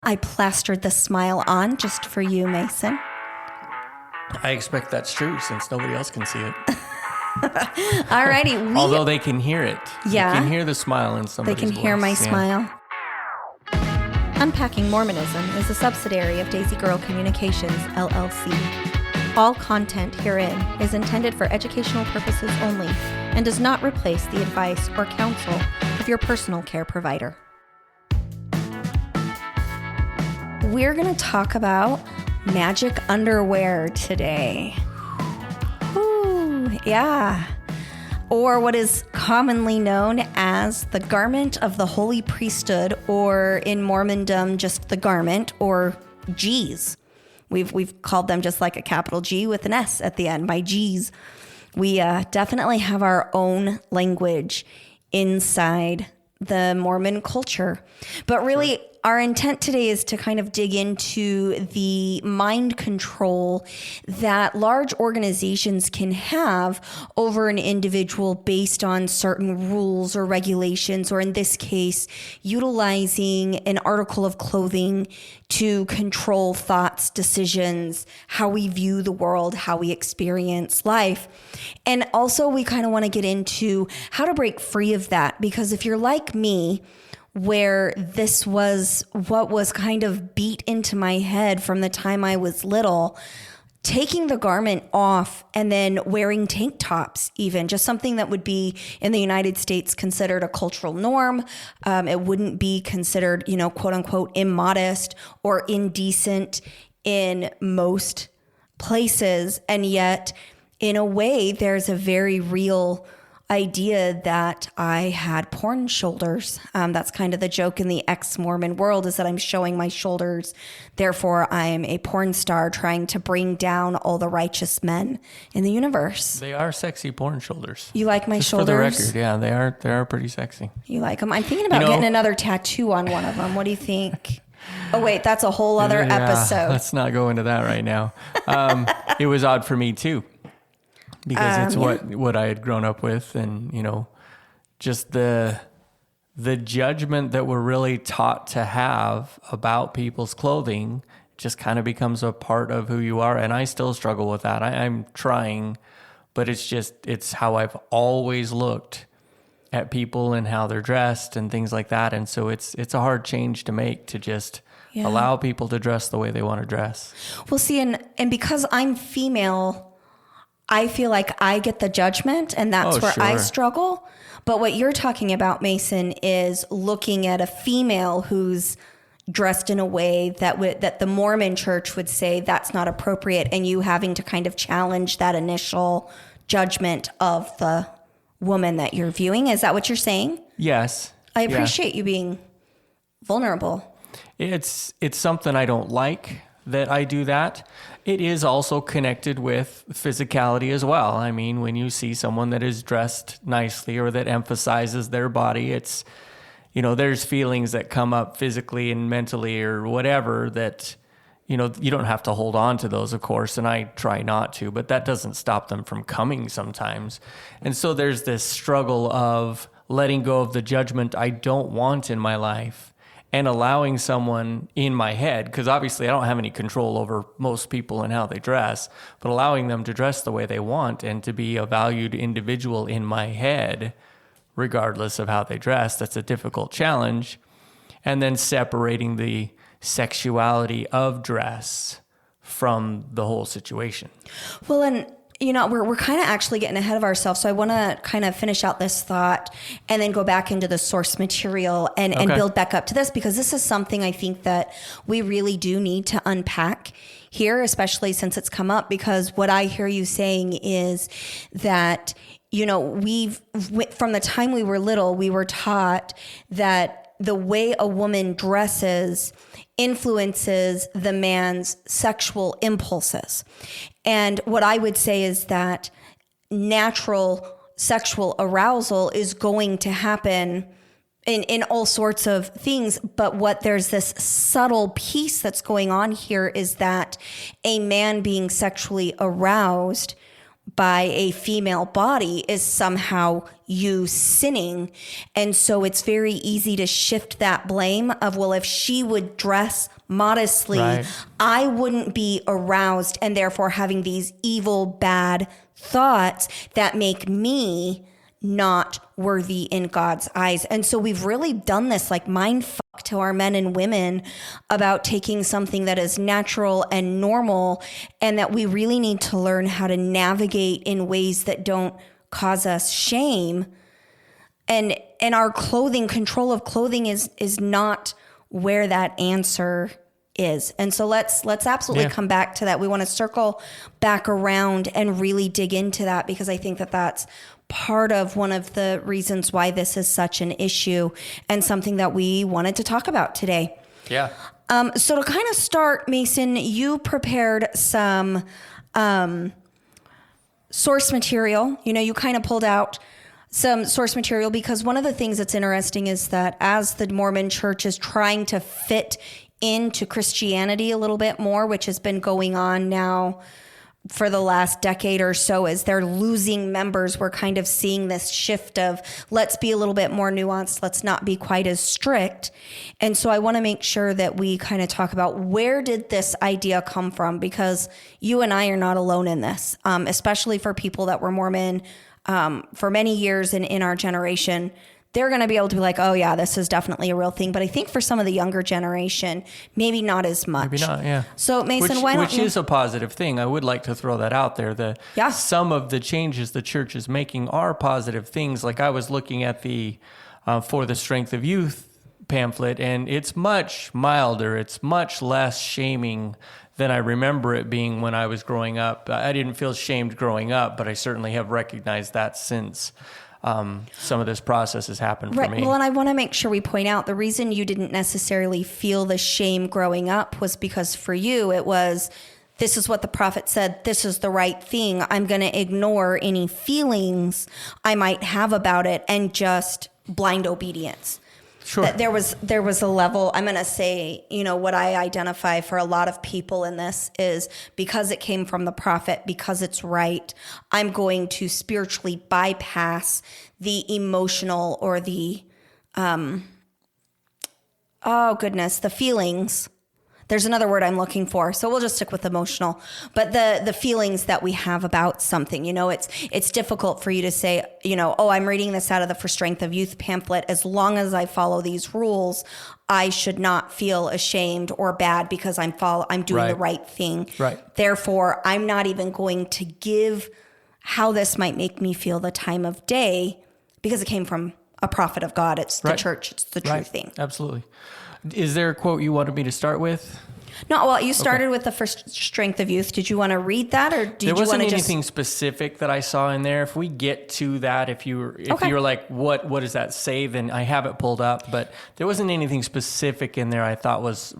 I plastered the smile on just for you, Mason. I expect that's true since nobody else can see it. Alrighty. Although they can hear it. Yeah. You can hear the smile in somebody's They can hear voice. my Yeah. smile. Unpacking Mormonism is a subsidiary of Daisy Girl Communications, LLC. All content herein is intended for educational purposes only and does not replace the advice or counsel of your personal care provider. We're going to talk about magic underwear today. Ooh, yeah. Or what is commonly known as the garment of the Holy Priesthood, or in Mormondom, just the garment, or G's. We've called them just like a capital G with an S at the end, my G's. We definitely have our own language inside the Mormon culture. But really, our intent today is to kind of dig into the mind control that large organizations can have over an individual based on certain rules or regulations, or in this case, utilizing an article of clothing to control thoughts, decisions, how we view the world, how we experience life. And also, we kind of want to get into how to break free of that, because if you're like me, where this was what was kind of beat into my head from the time I was little, taking the garment off and then wearing tank tops, even just something that would be in the United States considered a cultural norm. It wouldn't be considered, quote unquote, immodest or indecent in most places. And yet, in a way, there's a very real idea that I had porn shoulders. That's kind of the joke in the ex-Mormon world, is that I'm showing my shoulders. Therefore, I am a porn star trying to bring down all the righteous men in the universe. They are sexy porn shoulders. You like my Just shoulders? For the record, yeah, they are pretty sexy. You like them? I'm thinking about getting another tattoo on one of them. What do you think? Oh, wait, that's a whole other episode. Let's not go into that right now. It was odd for me too, because it's what I had grown up with, and just the judgment that we're really taught to have about people's clothing just kind of becomes a part of who you are. And I still struggle with that. I'm trying, but it's how I've always looked at people and how they're dressed and things like that. And so it's a hard change to make, to just allow people to dress the way they want to dress. Well, see, and because I'm female, I feel like I get the judgment, and that's where I struggle. But what you're talking about, Mason, is looking at a female who's dressed in a way that the Mormon church would say that's not appropriate, and you having to kind of challenge that initial judgment of the woman that you're viewing. Is that what you're saying? Yes. I appreciate you being vulnerable. It's something I don't like that I do that. It is also connected with physicality as well. I mean, when you see someone that is dressed nicely or that emphasizes their body, it's, there's feelings that come up physically and mentally or whatever that, you don't have to hold on to those, of course, and I try not to, but that doesn't stop them from coming sometimes. And so there's this struggle of letting go of the judgment I don't want in my life, and allowing someone in my head, because obviously I don't have any control over most people and how they dress, but allowing them to dress the way they want and to be a valued individual in my head, regardless of how they dress. That's a difficult challenge. And then separating the sexuality of dress from the whole situation. Well, and we're kind of actually getting ahead of ourselves. So I want to kind of finish out this thought and then go back into the source material and build back up to this, because this is something I think that we really do need to unpack here, especially since it's come up, because what I hear you saying is that, from the time we were little, we were taught that the way a woman dresses influences the man's sexual impulses. And what I would say is that natural sexual arousal is going to happen in all sorts of things. But there's this subtle piece that's going on here is that a man being sexually aroused by a female body is somehow you sinning. And so it's very easy to shift that blame of, well, if she would dress modestly, right, I wouldn't be aroused and therefore having these evil, bad thoughts that make me not worthy in God's eyes. And so we've really done this like mind fuck to our men and women about taking something that is natural and normal, and that we really need to learn how to navigate in ways that don't cause us shame. And our clothing, control of clothing is not where that answer is. And so let's absolutely come back to that. We want to circle back around and really dig into that, because I think that that's part of one of the reasons why this is such an issue and something that we wanted to talk about today. Yeah. So to kind of start, Mason, you prepared some source material. You kind of pulled out some source material, because one of the things that's interesting is that as the Mormon Church is trying to fit into Christianity a little bit more, which has been going on now for the last decade or so, as they're losing members, we're kind of seeing this shift of let's be a little bit more nuanced. Let's not be quite as strict. And so I want to make sure that we kind of talk about, where did this idea come from? Because you and I are not alone in this, especially for people that were Mormon for many years and in our generation. They're going to be able to be like, oh yeah, this is definitely a real thing. But I think for some of the younger generation, maybe not as much. Maybe not, yeah. So Mason, why don't you? Which is a positive thing. I would like to throw that out there. Some of the changes the church is making are positive things. Like I was looking at the For the Strength of Youth pamphlet, and it's much milder. It's much less shaming than I remember it being when I was growing up. I didn't feel shamed growing up, but I certainly have recognized that since some of this process has happened for me. Well, and I want to make sure we point out the reason you didn't necessarily feel the shame growing up was because for you, it was, this is what the prophet said. This is the right thing. I'm going to ignore any feelings I might have about it and just blind obedience. Sure. That there was a level, I'm going to say, what I identify for a lot of people in this is, because it came from the prophet, because it's right, I'm going to spiritually bypass the emotional or the, the feelings. There's another word I'm looking for, so we'll just stick with emotional. But the feelings that we have about something, it's difficult for you to say, oh, I'm reading this out of the For Strength of Youth pamphlet. As long as I follow these rules, I should not feel ashamed or bad because I'm doing the right thing. Right. Therefore, I'm not even going to give how this might make me feel the time of day, because it came from a prophet of God. It's the church. It's the true thing. Absolutely. Is there a quote you wanted me to start with? No, well, you started with the First Strength of Youth. Did you want to read that, or did you want to just... There wasn't anything specific that I saw in there. If we get to that, if you're like, what does that say, then I have it pulled up. But there wasn't anything specific in there I thought was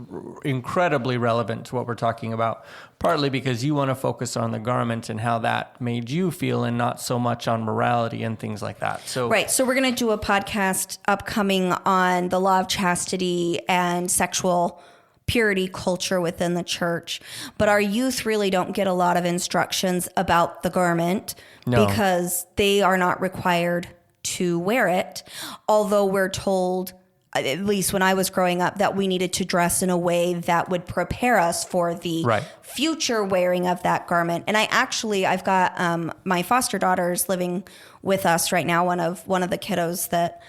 incredibly relevant to what we're talking about, partly because you want to focus on the garment and how that made you feel, and not so much on morality and things like that. So we're going to do a podcast upcoming on the law of chastity and sexual purity culture within the church. But our youth really don't get a lot of instructions about the garment because they are not required to wear it. Although we're told, at least when I was growing up, that we needed to dress in a way that would prepare us for the future wearing of that garment. And I've got my foster daughters living with us right now. One of the kiddos that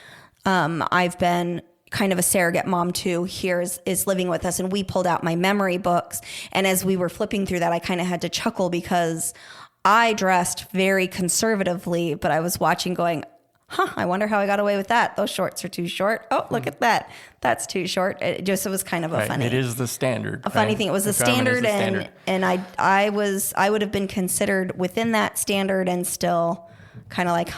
I've been kind of a surrogate mom to here is living with us. And we pulled out my memory books. And as we were flipping through that, I kind of had to chuckle because I dressed very conservatively, but I was watching going, I wonder how I got away with that. Those shorts are too short. Oh, look at that. That's too short. It was kind of a funny. It is the standard. A funny thing. It was the standard, and I would have been considered within that standard and still kind of like,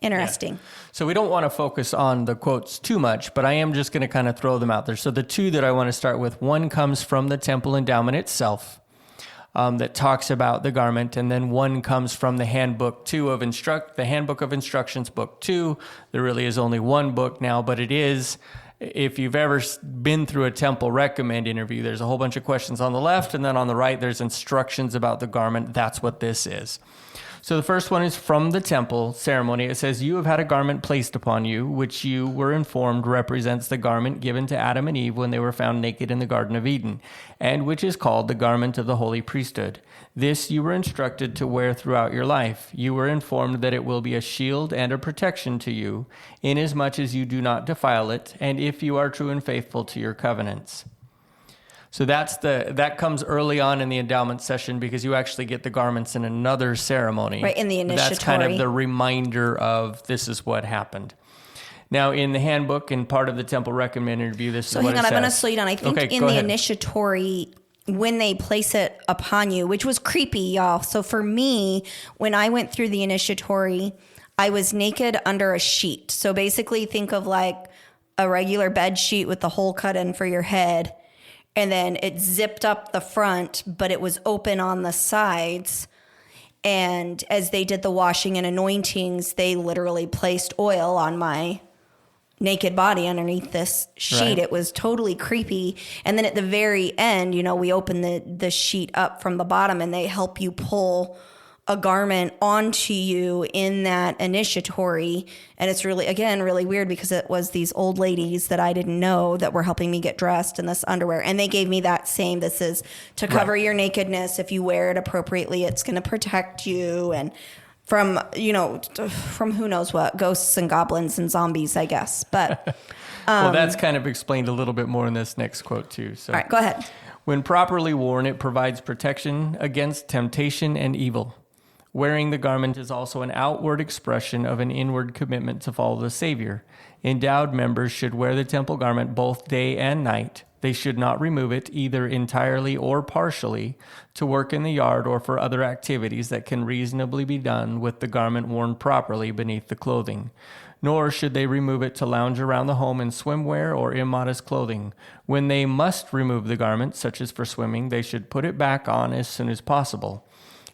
interesting. Yeah. So we don't want to focus on the quotes too much, but I am just going to kind of throw them out there. So the two that I want to start with, one comes from the temple endowment itself, that talks about the garment, and then one comes from the handbook the handbook of instructions, book 2. There really is only one book now, but it is, if you've ever been through a temple recommend interview, there's a whole bunch of questions on the left, and then on the right, there's instructions about the garment. That's what this is. So the first one is from the temple ceremony. It says, "You have had a garment placed upon you, which you were informed represents the garment given to Adam and Eve when they were found naked in the Garden of Eden, and which is called the garment of the Holy Priesthood. This you were instructed to wear throughout your life. You were informed that it will be a shield and a protection to you, inasmuch as you do not defile it, and if you are true and faithful to your covenants." So that comes early on in the endowment session, because you actually get the garments in another ceremony. Right, in the initiatory. That's kind of the reminder of this is what happened. Now, in the handbook and part of the temple recommended review, this is what it says. So hang on, I'm going to slow you down. I think in the initiatory, when they place it upon you, which was creepy, y'all. So for me, when I went through the initiatory, I was naked under a sheet. So basically think of like a regular bed sheet with the hole cut in for your head. And then it zipped up the front, but it was open on the sides. And as they did the washing and anointings, they literally placed oil on my naked body underneath this sheet. Right. It was totally creepy. And then at the very end, we open the sheet up from the bottom, and they help you pull a garment onto you in that initiatory. And it's really, again, really weird, because it was these old ladies that I didn't know that were helping me get dressed in this underwear. And they gave me that same, this is to cover your nakedness. If you wear it appropriately, it's going to protect you. And from who knows what, ghosts and goblins and zombies, I guess. But well, that's kind of explained a little bit more in this next quote too. So, all right, go ahead. "When properly worn, it provides protection against temptation and evil. Wearing the garment is also an outward expression of an inward commitment to follow the Savior. Endowed members should wear the temple garment both day and night. They should not remove it, either entirely or partially, to work in the yard or for other activities that can reasonably be done with the garment worn properly beneath the clothing. Nor should they remove it to lounge around the home in swimwear or immodest clothing. When they must remove the garment, such as for swimming, they should put it back on as soon as possible.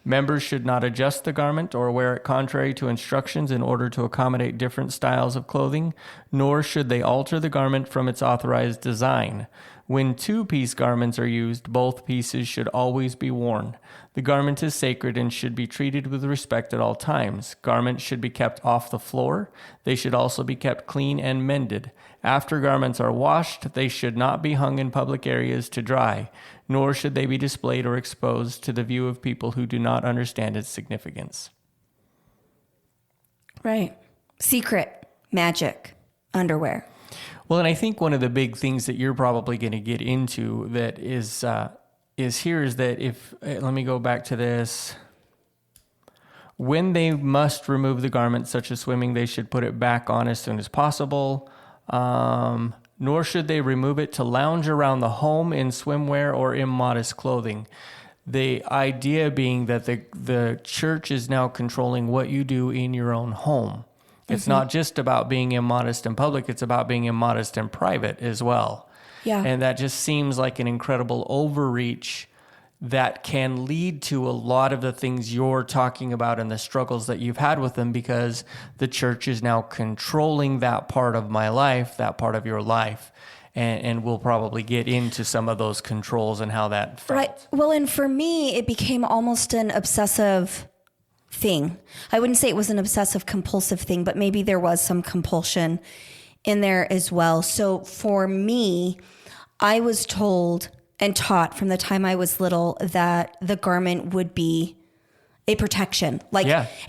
Members should not adjust the garment or wear it contrary to instructions in order to accommodate different styles of clothing, nor should they alter the garment from its authorized design. When two-piece garments are used, both pieces should always be worn. The garment is sacred and should be treated with respect at all times. Garments should be kept off the floor. They should also be kept clean and mended. After garments are washed, they should not be hung in public areas to dry, nor should they be displayed or exposed to the view of people who do not understand its significance." Right. Secret, magic, underwear. Well, and I think one of the big things that you're probably going to get into that is here is that let me go back to this. When they must remove the garment, such as swimming, they should put it back on as soon as possible. Nor should they remove it to lounge around the home in swimwear or immodest clothing. The idea being that the church is now controlling what you do in your own home. It's not just about being immodest in public, it's about being immodest in private as well. Yeah. And that just seems like an incredible overreach that can lead to a lot of the things you're talking about and the struggles that you've had with them, because the church is now controlling that part of my life, that part of your life. And we'll probably get into some of those controls and how that felt. Right. Well, and for me, it became almost an obsessive thing. I wouldn't say it was an obsessive compulsive thing, but maybe there was some compulsion in there as well. So for me, I was told and taught from the time I was little that the garment would be a protection.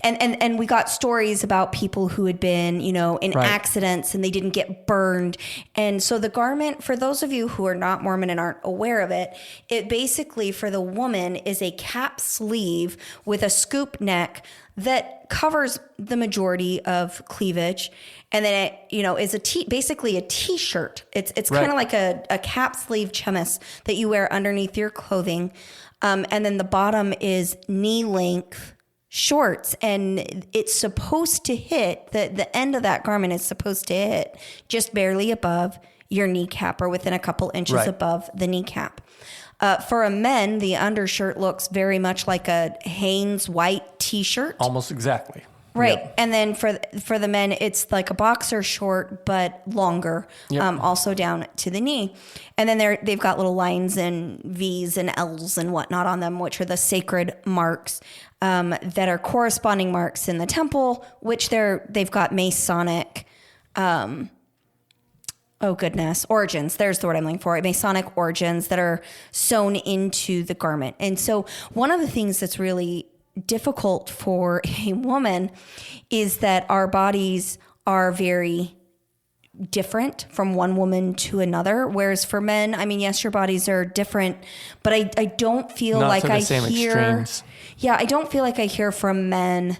And we got stories about people who had been, in accidents and they didn't get burned. And so the garment, for those of you who are not Mormon and aren't aware of it, it basically for the woman is a cap sleeve with a scoop neck that covers the majority of cleavage. And then it, is basically a t-shirt. It's kind of like a cap sleeve chemise that you wear underneath your clothing. And then the bottom is knee length shorts, and it's supposed to hit, the end of that garment is supposed to hit just barely above your kneecap or within a couple inches above the kneecap. For a men, the undershirt looks very much like a Hanes white t-shirt. Almost exactly. Right. Yep. And then for the men, it's like a boxer short, but longer, Yep. also down to the knee. And then they've got little lines and V's and L's and whatnot on them, which are the sacred marks that are corresponding marks in the temple, which they've got Masonic, origins. There's the word I'm looking for. Masonic origins that are sewn into the garment. And so one of the things that's really difficult for a woman is that our bodies are very different from one woman to another. Whereas for men, I mean, yes, your bodies are different, but I don't feel Not like to the I same hear, extremes. yeah, I don't feel like I hear from men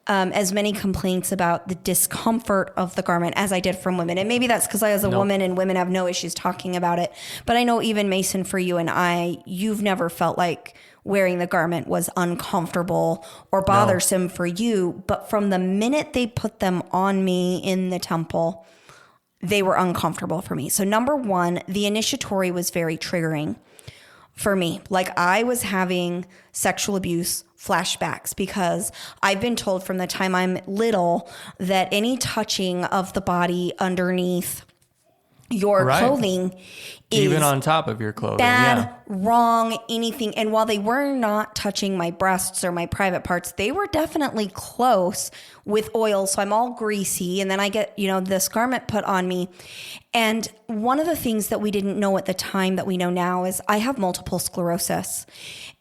as many complaints about the discomfort of the garment as I did from women. And maybe that's because I was a woman and women have no issues talking about it. But I know even Mason, for you and I, you've never felt like wearing the garment was uncomfortable or bothersome for you. But from the minute they put them on me in the temple, they were uncomfortable for me. So number one, the initiatory was very triggering for me. Like I was having sexual abuse flashbacks because I've been told from the time I'm little that any touching of the body underneath your clothing is even on top of your clothing. bad, wrong, anything. And while they were not touching my breasts or my private parts, they were definitely close with oil. So I'm all greasy. And then I get, this garment put on me. And one of the things that we didn't know at the time that we know now is I have multiple sclerosis.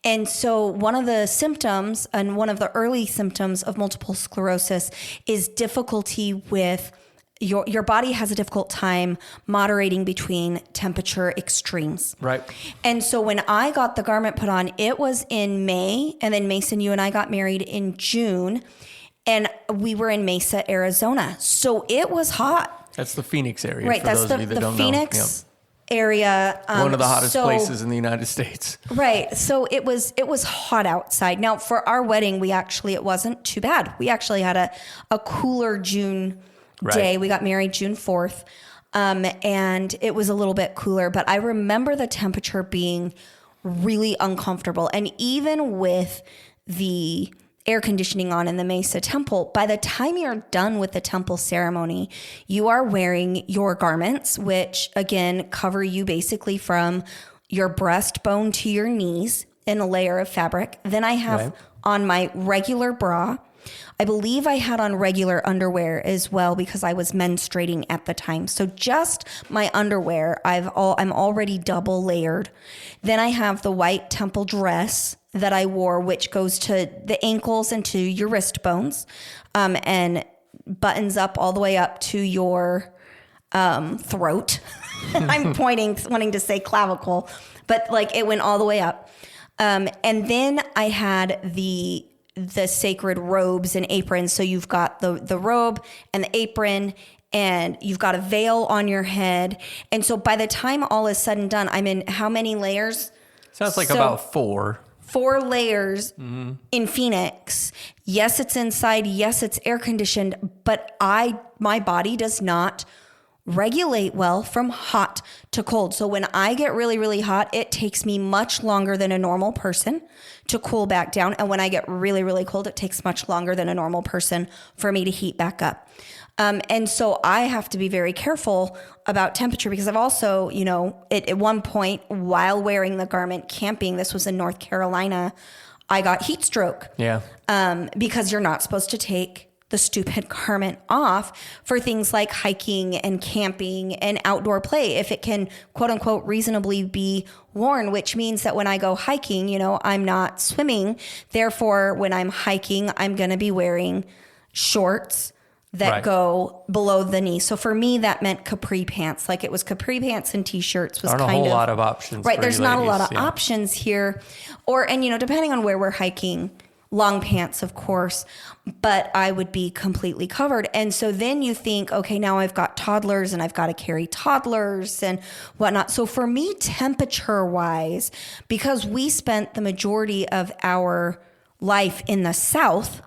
And so one of the symptoms and one of the early symptoms of multiple sclerosis is difficulty with your body has a difficult time moderating between temperature extremes. Right. And so when I got the garment put on, it was in May. And then Mason, you and I got married in June. And we were in Mesa, Arizona. So it was hot. That's the Phoenix area. Right. For That's those of you that the don't Phoenix area. One of the hottest places in the United States. Right. So it was hot outside. Now for our wedding, it wasn't too bad. We actually had a cooler June day. We got married June 4th. And it was a little bit cooler, but I remember the temperature being really uncomfortable. And even with the air conditioning on in the Mesa Temple, by the time you're done with the temple ceremony, you are wearing your garments, which again cover you basically from your breastbone to your knees in a layer of fabric. Then I have on my regular bra. I believe I had on regular underwear as well because I was menstruating at the time. So just my underwear, I'm already double layered. Then I have the white temple dress that I wore, which goes to the ankles and to your wrist bones, and buttons up all the way up to your throat. I'm wanting to say clavicle, but like it went all the way up. And then I had the sacred robes and aprons. So you've got the robe and the apron, and you've got a veil on your head. And so by the time all is said and done, I'm in how many layers? Sounds like about 4. 4 layers in Phoenix. Yes, it's inside. Yes, it's air conditioned, but my body does not regulate well from hot to cold. So when I get really, really hot, it takes me much longer than a normal person to cool back down. And when I get really, really cold, it takes much longer than a normal person for me to heat back up. And so I have to be very careful about temperature because I've also, at one point while wearing the garment camping, this was in North Carolina, I got heat stroke. Yeah. Because you're not supposed to take the stupid garment off for things like hiking and camping and outdoor play if it can quote unquote reasonably be worn, which means that when I go hiking, I'm not swimming. Therefore, when I'm hiking, I'm going to be wearing shorts that go below the knee. So for me, that meant capri pants. Like it was capri pants and t-shirts was Aren't a whole lot of options. Right. For There's you not ladies, a lot of options here. And depending on where we're hiking, long pants, of course, but I would be completely covered. And so then you think, okay, now I've got toddlers and I've got to carry toddlers and whatnot. So for me, temperature wise, because we spent the majority of our life in the South,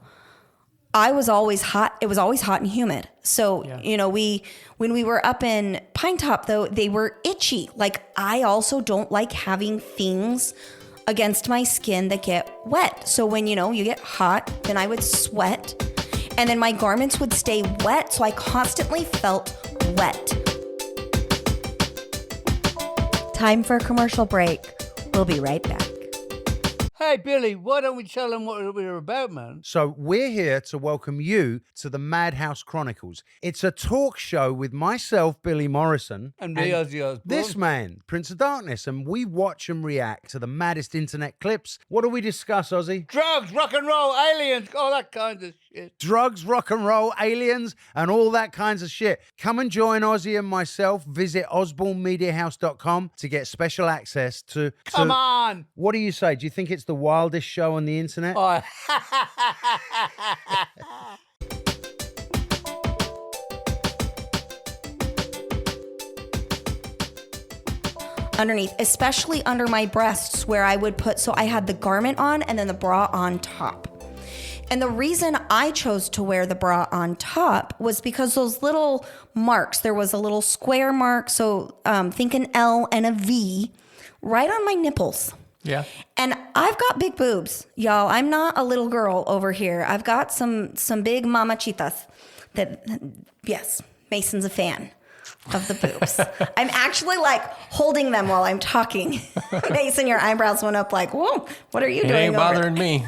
I was always hot. It was always hot and humid. So, when we were up in Pine Top though, they were itchy. Like I also don't like having things against my skin that get wet. So when, you get hot, then I would sweat. And then my garments would stay wet, so I constantly felt wet. Time for a commercial break. We'll be right back. Hey, Billy, why don't we tell them what we're about, man? So we're here to welcome you to the Madhouse Chronicles. It's a talk show with myself, Billy Morrison. And me, Ozzy Osbourne. This man, Prince of Darkness. And we watch and react to the maddest internet clips. What do we discuss, Ozzy? Drugs, rock and roll, aliens, all that kind of shit. Drugs, rock and roll, aliens, and all that kinds of shit. Come and join Ozzy and myself. Visit osbornemediahouse.com to get special access to... Come on! What do you say? Do you think it's the wildest show on the internet? Oh. Underneath, especially under my breasts where I would put, so I had the garment on and then the bra on top. And the reason I chose to wear the bra on top was because those little marks, there was a little square mark, so think an L and a V, right on my nipples. Yeah. And I've got big boobs, y'all. I'm not a little girl over here. I've got some big mamachitas that, yes, Mason's a fan of the boobs. I'm actually like holding them while I'm talking. Mason, your eyebrows went up like, whoa, what are you doing? It ain't bothering me.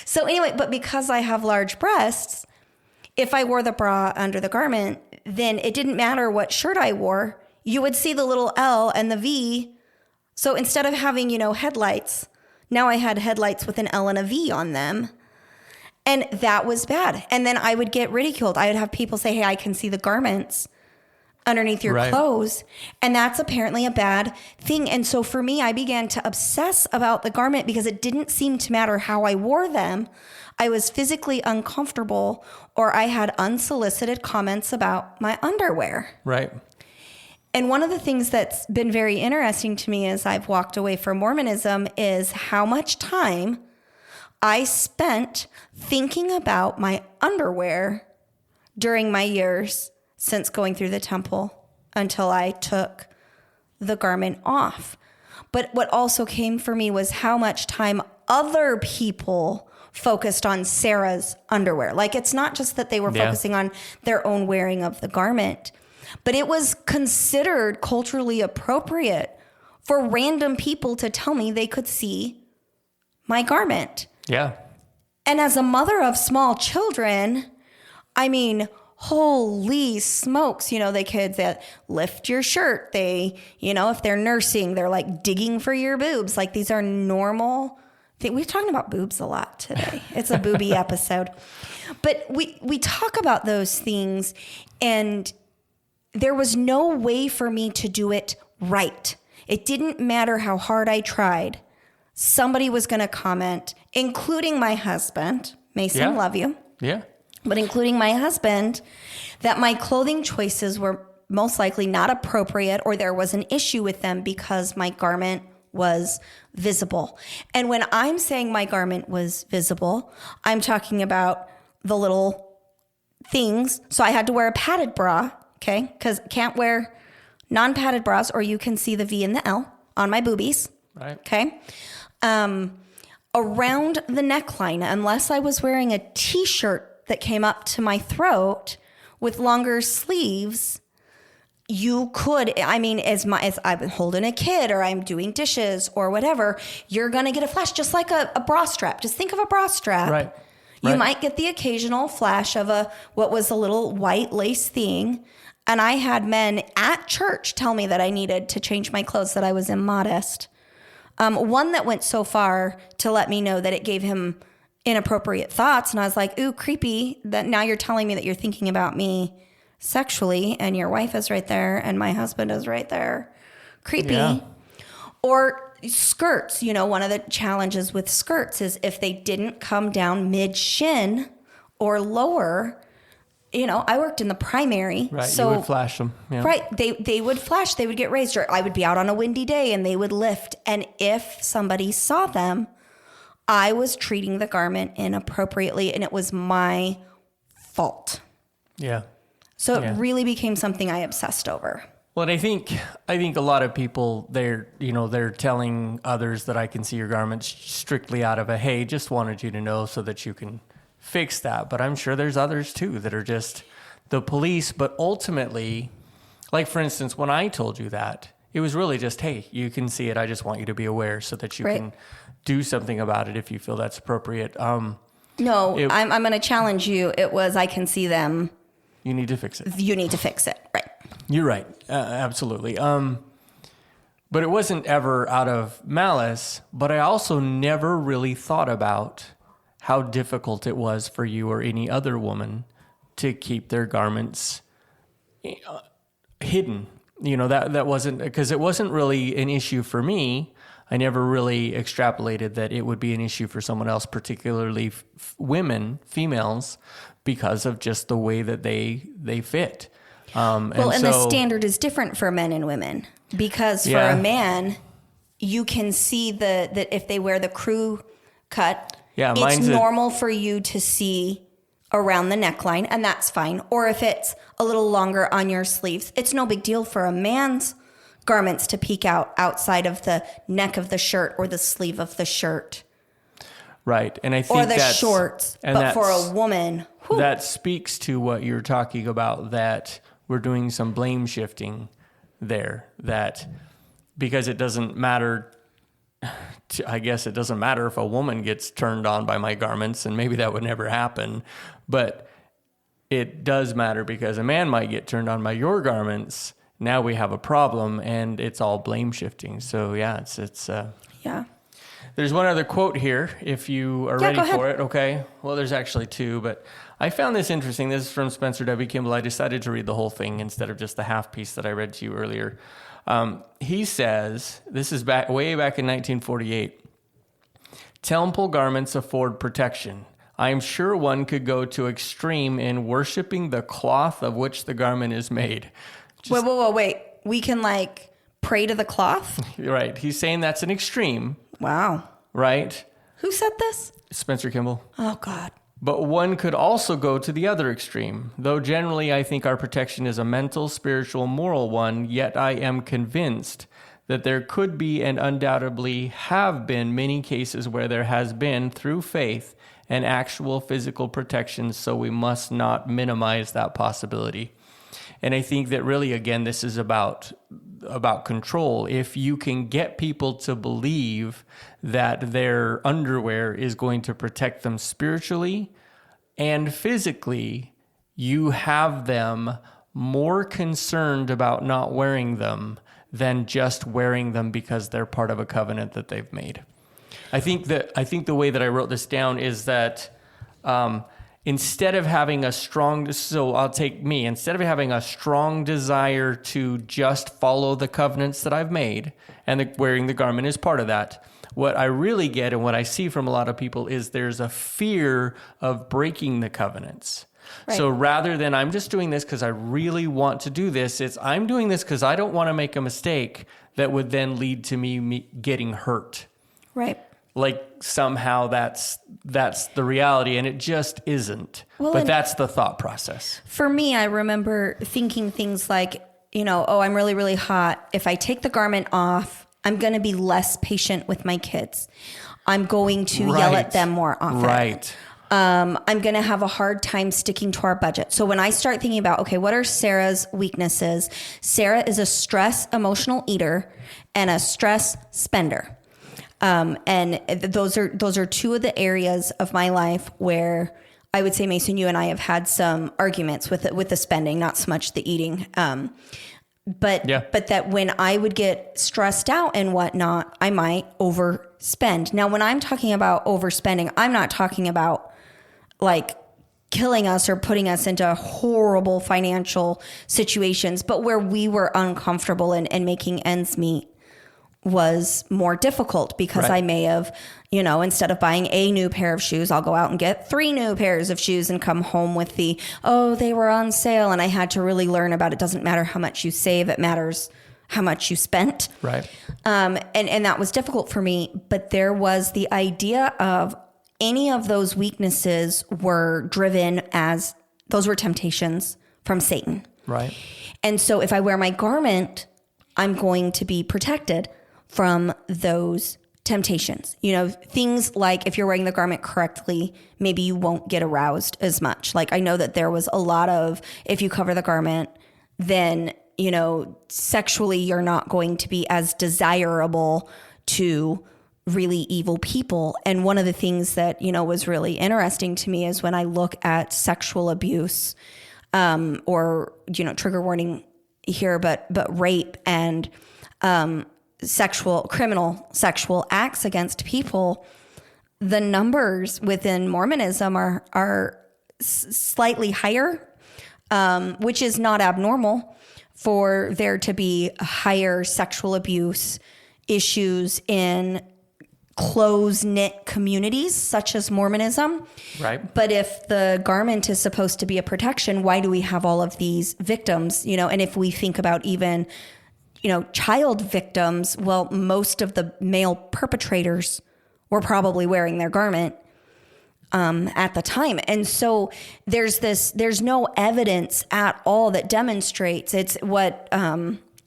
So anyway, but because I have large breasts, if I wore the bra under the garment, then it didn't matter what shirt I wore. You would see the little L and the V. So instead of having, headlights, now I had headlights with an L and a V on them. And that was bad. And then I would get ridiculed. I would have people say, hey, I can see the garments underneath your clothes. And that's apparently a bad thing. And so for me, I began to obsess about the garment because it didn't seem to matter how I wore them. I was physically uncomfortable or I had unsolicited comments about my underwear. Right. And one of the things that's been very interesting to me as I've walked away from Mormonism is how much time I spent thinking about my underwear during my years since going through the temple until I took the garment off. But what also came for me was how much time other people focused on Sarah's underwear. Like, it's not just that they were focusing on their own wearing of the garment, but it was considered culturally appropriate for random people to tell me they could see my garment. Yeah. And as a mother of small children, I mean, holy smokes, the kids that lift your shirt, they, if they're nursing, they're like digging for your boobs. Like, these are normal things. We're talking about boobs a lot today. It's a booby episode. But we talk about those things, and there was no way for me to do it right. It didn't matter how hard I tried. Somebody was going to comment, including my husband. Mason, love you. Yeah. But including my husband, that my clothing choices were most likely not appropriate or there was an issue with them because my garment was visible. And when I'm saying my garment was visible, I'm talking about the little things. So I had to wear a padded bra, okay? Because can't wear non-padded bras or you can see the V and the L on my boobies, right? Okay? Around the neckline, unless I was wearing a t-shirt that came up to my throat with longer sleeves, you could, as I'm holding a kid or I'm doing dishes or whatever, you're going to get a flash, just like a bra strap. Just think of a bra strap. Right. You might get the occasional flash of what was a little white lace thing. And I had men at church tell me that I needed to change my clothes, that I was immodest. One that went so far to let me know that it gave him inappropriate thoughts. And I was like, ooh, creepy that now you're telling me that you're thinking about me sexually and your wife is right there and my husband is right there. Creepy. Yeah. Or skirts. One of the challenges with skirts is if they didn't come down mid-shin or lower, I worked in the primary. Right, so, you would flash them. Yeah. Right, they would flash, they would get raised. Or I would be out on a windy day and they would lift. And if somebody saw them, I was treating the garment inappropriately and it was my fault. Yeah. So it really became something I obsessed over. Well, and I think a lot of people, they're telling others that I can see your garments strictly out of a, hey, just wanted you to know so that you can fix that. But I'm sure there's others too that are just the police. But ultimately, like for instance, when I told you that, it was really just, hey, you can see it. I just want you to be aware so that you can do something about it if you feel that's appropriate. I'm going to challenge you. It was, I can see them. You need to fix it. You need to fix it. Right. You're right. Absolutely. But it wasn't ever out of malice, but I also never really thought about how difficult it was for you or any other woman to keep their garments hidden. That wasn't, because it wasn't really an issue for me. I never really extrapolated that it would be an issue for someone else, particularly women, females, because of just the way that they fit. And the standard is different for men and women, because for a man, you can see that if they wear the crew cut, it's normal for you to see around the neckline, and that's fine. Or if it's a little longer on your sleeves, it's no big deal for a man's garments to peek out outside of the neck of the shirt or the sleeve of the shirt. Right. And I think or the shorts. But for a woman, that speaks to what you're talking about, that we're doing some blame shifting there, that because it doesn't matter, I guess it doesn't matter if a woman gets turned on by my garments, and maybe that would never happen, but it does matter because a man might get turned on by your garments. Now we have a problem, and it's all blame shifting. So it's There's one other quote here, if you are ready for it. Okay. Well, there's actually two, but I found this interesting. This is from Spencer W. Kimball. I decided to read the whole thing instead of just the half piece that I read to you earlier. He says, this is way back in 1948, temple garments afford protection. I am sure one could go to extreme in worshiping the cloth of which the garment is made. Wait. We can pray to the cloth? Right. He's saying that's an extreme. Wow. Right? Who said this? Spencer Kimball. Oh, God. But one could also go to the other extreme. Though generally I think our protection is a mental, spiritual, moral one, yet I am convinced that there could be and undoubtedly have been many cases where there has been, through faith, an actual physical protection, so we must not minimize that possibility. And I think that really, again, this is about control. If you can get people to believe that their underwear is going to protect them spiritually and physically, you have them more concerned about not wearing them than just wearing them because they're part of a covenant that they've made. I think the way that I wrote this down is that instead of having a strong desire to just follow the covenants that I've made, and wearing the garment is part of that, what I really get and what I see from a lot of people is there's a fear of breaking the covenants. Right. So rather than I'm just doing this because I really want to do this, it's I'm doing this because I don't want to make a mistake that would then lead to me getting hurt. Right. Like somehow that's the reality, and it just isn't. Well, but that's the thought process. For me, I remember thinking things like, I'm really, really hot. If I take the garment off, I'm going to be less patient with my kids. I'm going to yell at them more often. Right. I'm going to have a hard time sticking to our budget. So when I start thinking about, okay, what are Sarah's weaknesses? Sarah is a stress emotional eater and a stress spender. And those are two of the areas of my life where I would say, Mason, you and I have had some arguments with the spending, not so much the eating. But that when I would get stressed out and whatnot, I might overspend. Now, when I'm talking about overspending, I'm not talking about killing us or putting us into horrible financial situations, but where we were uncomfortable and making ends meet was more difficult because I may have, instead of buying a new pair of shoes, I'll go out and get 3 new pairs of shoes and come home with they were on sale. And I had to really learn about it doesn't matter how much you save, it matters how much you spent. Right. And that was difficult for me. But there was the idea of any of those weaknesses were driven as those were temptations from Satan. Right. And so if I wear my garment, I'm going to be protected from those temptations. You know, things like if you're wearing the garment correctly, maybe you won't get aroused as much. Like I know that there was a lot of, if you cover the garment, then, you know, sexually you're not going to be as desirable to really evil people. And one of the things that, you know, was really interesting to me is when I look at sexual abuse, or, you know, trigger warning here, but rape and, criminal sexual acts against people, the numbers within Mormonism are slightly higher, which is not abnormal for there to be higher sexual abuse issues in close-knit communities such as Mormonism. Right. But if the garment is supposed to be a protection, why do we have all of these victims? You know, and if we think about even, you know, child victims, well, most of the male perpetrators were probably wearing their garment at the time. And so there's no evidence at all that demonstrates. It's what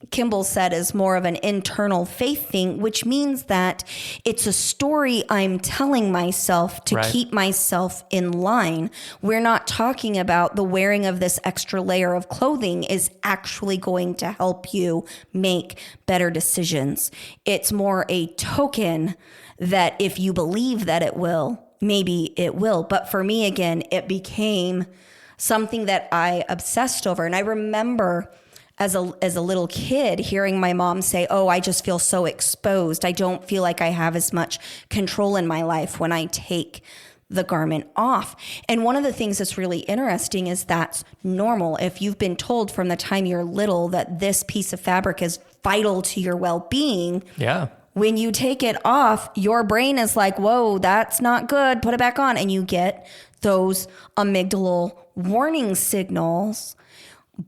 Kimball said is more of an internal faith thing, which means that it's a story I'm telling myself to keep myself in line. We're not talking about the wearing of this extra layer of clothing is actually going to help you make better decisions. It's more a token that if you believe that it will, maybe it will. But for me, again, it became something that I obsessed over. And I remember as a little kid hearing my mom say, oh, I just feel so exposed. I don't feel like I have as much control in my life when I take the garment off. And one of the things that's really interesting is that's normal. If you've been told from the time you're little that this piece of fabric is vital to your well-being, when you take it off, your brain is like, whoa, that's not good. Put it back on. And you get those amygdala warning signals.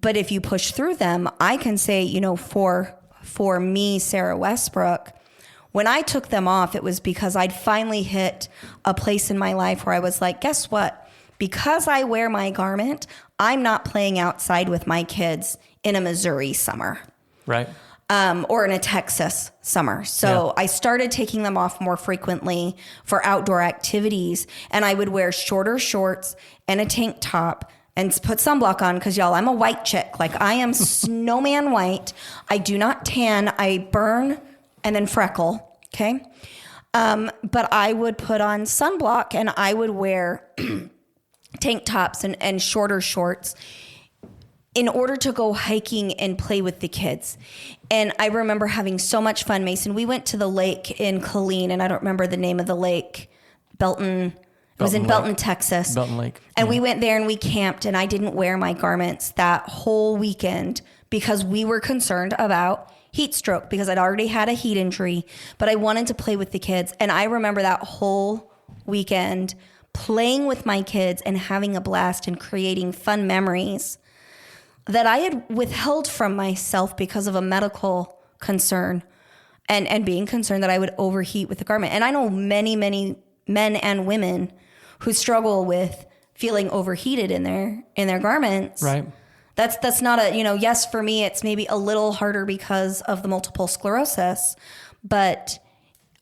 But if you push through them, I can say, you know, for me, Sarah Westbrook, when I took them off, it was because I'd finally hit a place in my life where I was like, guess what? Because I wear my garment, I'm not playing outside with my kids in a Missouri summer. Right. Or in a Texas summer. So I started taking them off more frequently for outdoor activities. And I would wear shorter shorts and a tank top and put sunblock on because, y'all, I'm a white chick. Like, I am snowman white. I do not tan. I burn and then freckle, okay? But I would put on sunblock and I would wear tank tops and shorter shorts in order to go hiking and play with the kids. And I remember having so much fun, Mason. We went to the lake in Killeen, and I don't remember the name of the lake, Belton. It was in Belton, Texas. Belton Lake. And we went there and we camped, and I didn't wear my garments that whole weekend because we were concerned about heat stroke because I'd already had a heat injury, but I wanted to play with the kids. And I remember that whole weekend playing with my kids and having a blast and creating fun memories that I had withheld from myself because of a medical concern and being concerned that I would overheat with the garment. And I know many, many men and women who struggle with feeling overheated in their garments. Right. That's not a, you know, yes, for me, it's maybe a little harder because of the multiple sclerosis, but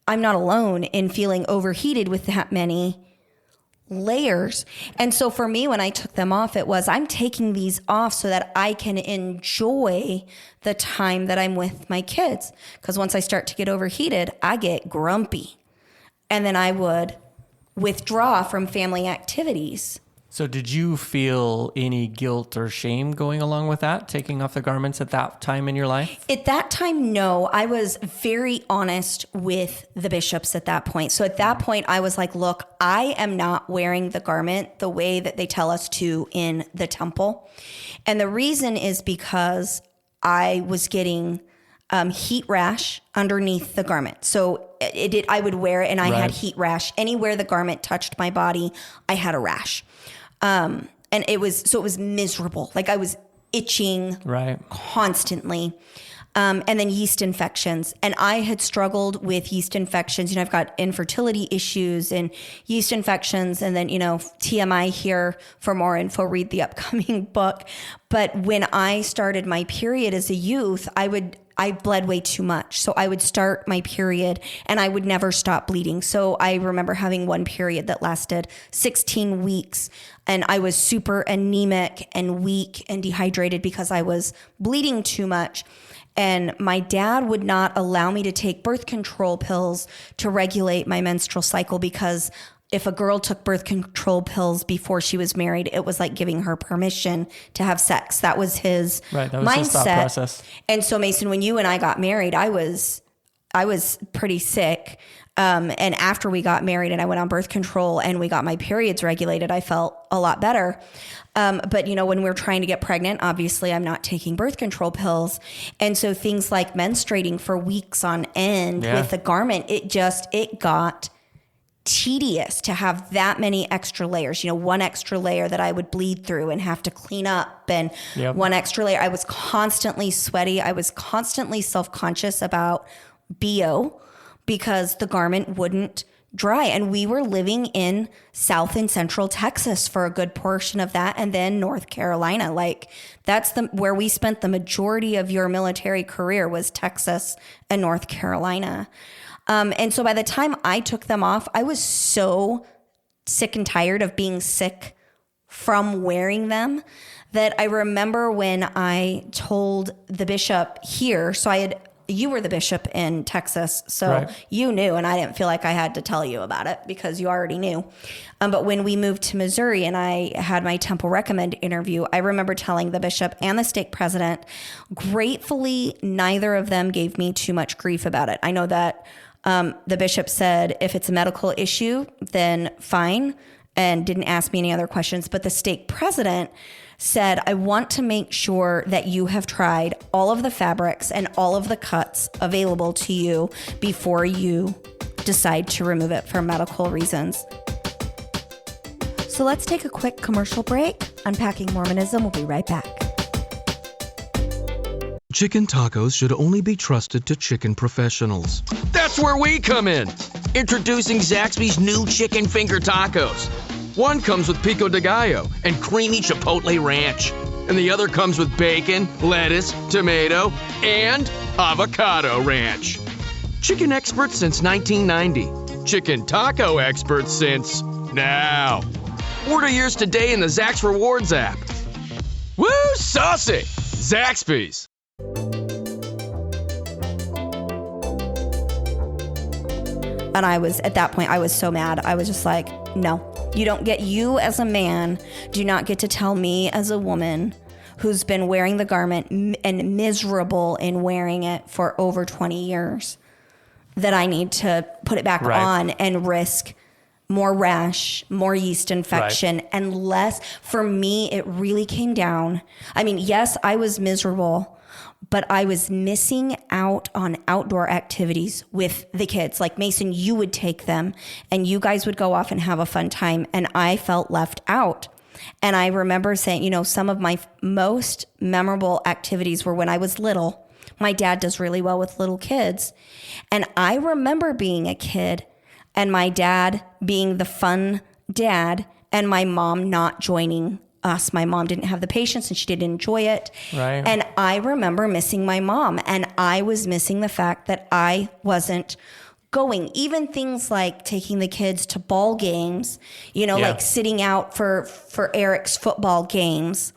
I'm not alone in feeling overheated with that many layers. And so for me, when I took them off, it was, I'm taking these off so that I can enjoy the time that I'm with my kids. Because once I start to get overheated, I get grumpy. And then I would withdraw from family activities. So did you feel any guilt or shame going along with that, taking off the garments at that time in your life? At that time, no. I was very honest with the bishops at that point. So at that point, I was like, look, I am not wearing the garment the way that they tell us to in the temple. And the reason is because I was getting heat rash underneath the garment. So I would wear it and I had heat rash. Anywhere the garment touched my body, I had a rash. And it was miserable. Like I was itching constantly. And then yeast infections. And I had struggled with yeast infections. You know, I've got infertility issues and yeast infections. And then, you know, TMI here for more info, read the upcoming book. But when I started my period as a youth, I I bled way too much. So I would start my period and I would never stop bleeding. So I remember having one period that lasted 16 weeks and I was super anemic and weak and dehydrated because I was bleeding too much. And my dad would not allow me to take birth control pills to regulate my menstrual cycle because if a girl took birth control pills before she was married, it was like giving her permission to have sex. That was his mindset. His thought process. And so, Mason, when you and I got married, I was pretty sick. And after we got married and I went on birth control and we got my periods regulated, I felt a lot better. But when we're trying to get pregnant, obviously I'm not taking birth control pills. And so things like menstruating for weeks on end with the garment, it got tedious to have that many extra layers, one extra layer that I would bleed through and have to clean up and one extra layer. I was constantly sweaty. I was constantly self-conscious about BO because the garment wouldn't dry. And we were living in South and Central Texas for a good portion of that. And then North Carolina, that's where we spent the majority of your military career was Texas and North Carolina. And so by the time I took them off, I was so sick and tired of being sick from wearing them that I remember when I told the bishop here, you were the bishop in Texas, so you knew, and I didn't feel like I had to tell you about it because you already knew. But when we moved to Missouri and I had my Temple Recommend interview, I remember telling the bishop and the stake president, gratefully, neither of them gave me too much grief about it. I know that the bishop said, if it's a medical issue, then fine, and didn't ask me any other questions. But the stake president said, I want to make sure that you have tried all of the fabrics and all of the cuts available to you before you decide to remove it for medical reasons. So let's take a quick commercial break. Unpacking Mormonism will be right back. Chicken tacos should only be trusted to chicken professionals. That's where we come in. Introducing Zaxby's new chicken finger tacos. One comes with pico de gallo and creamy chipotle ranch. And the other comes with bacon, lettuce, tomato, and avocado ranch. Chicken experts since 1990. Chicken taco experts since now. Order yours today in the Zax Rewards app. Woo, saucy! Zaxby's. And at that point, I was so mad. I was just like, no, you as a man, do not get to tell me as a woman who's been wearing the garment and miserable in wearing it for over 20 years that I need to put it back on and risk more rash, more yeast infection, and less. For me, it really came down. I mean, yes, I was miserable, but I was missing out on outdoor activities with the kids. Like Mason, you would take them and you guys would go off and have a fun time. And I felt left out. And I remember saying, some of my most memorable activities were when I was little. My dad does really well with little kids. And I remember being a kid and my dad being the fun dad and my mom not joining us. My mom didn't have the patience and she didn't enjoy it. Right. And I remember missing my mom and I was missing the fact that I wasn't going. Even things like taking the kids to ball games, like sitting out for Eric's football games.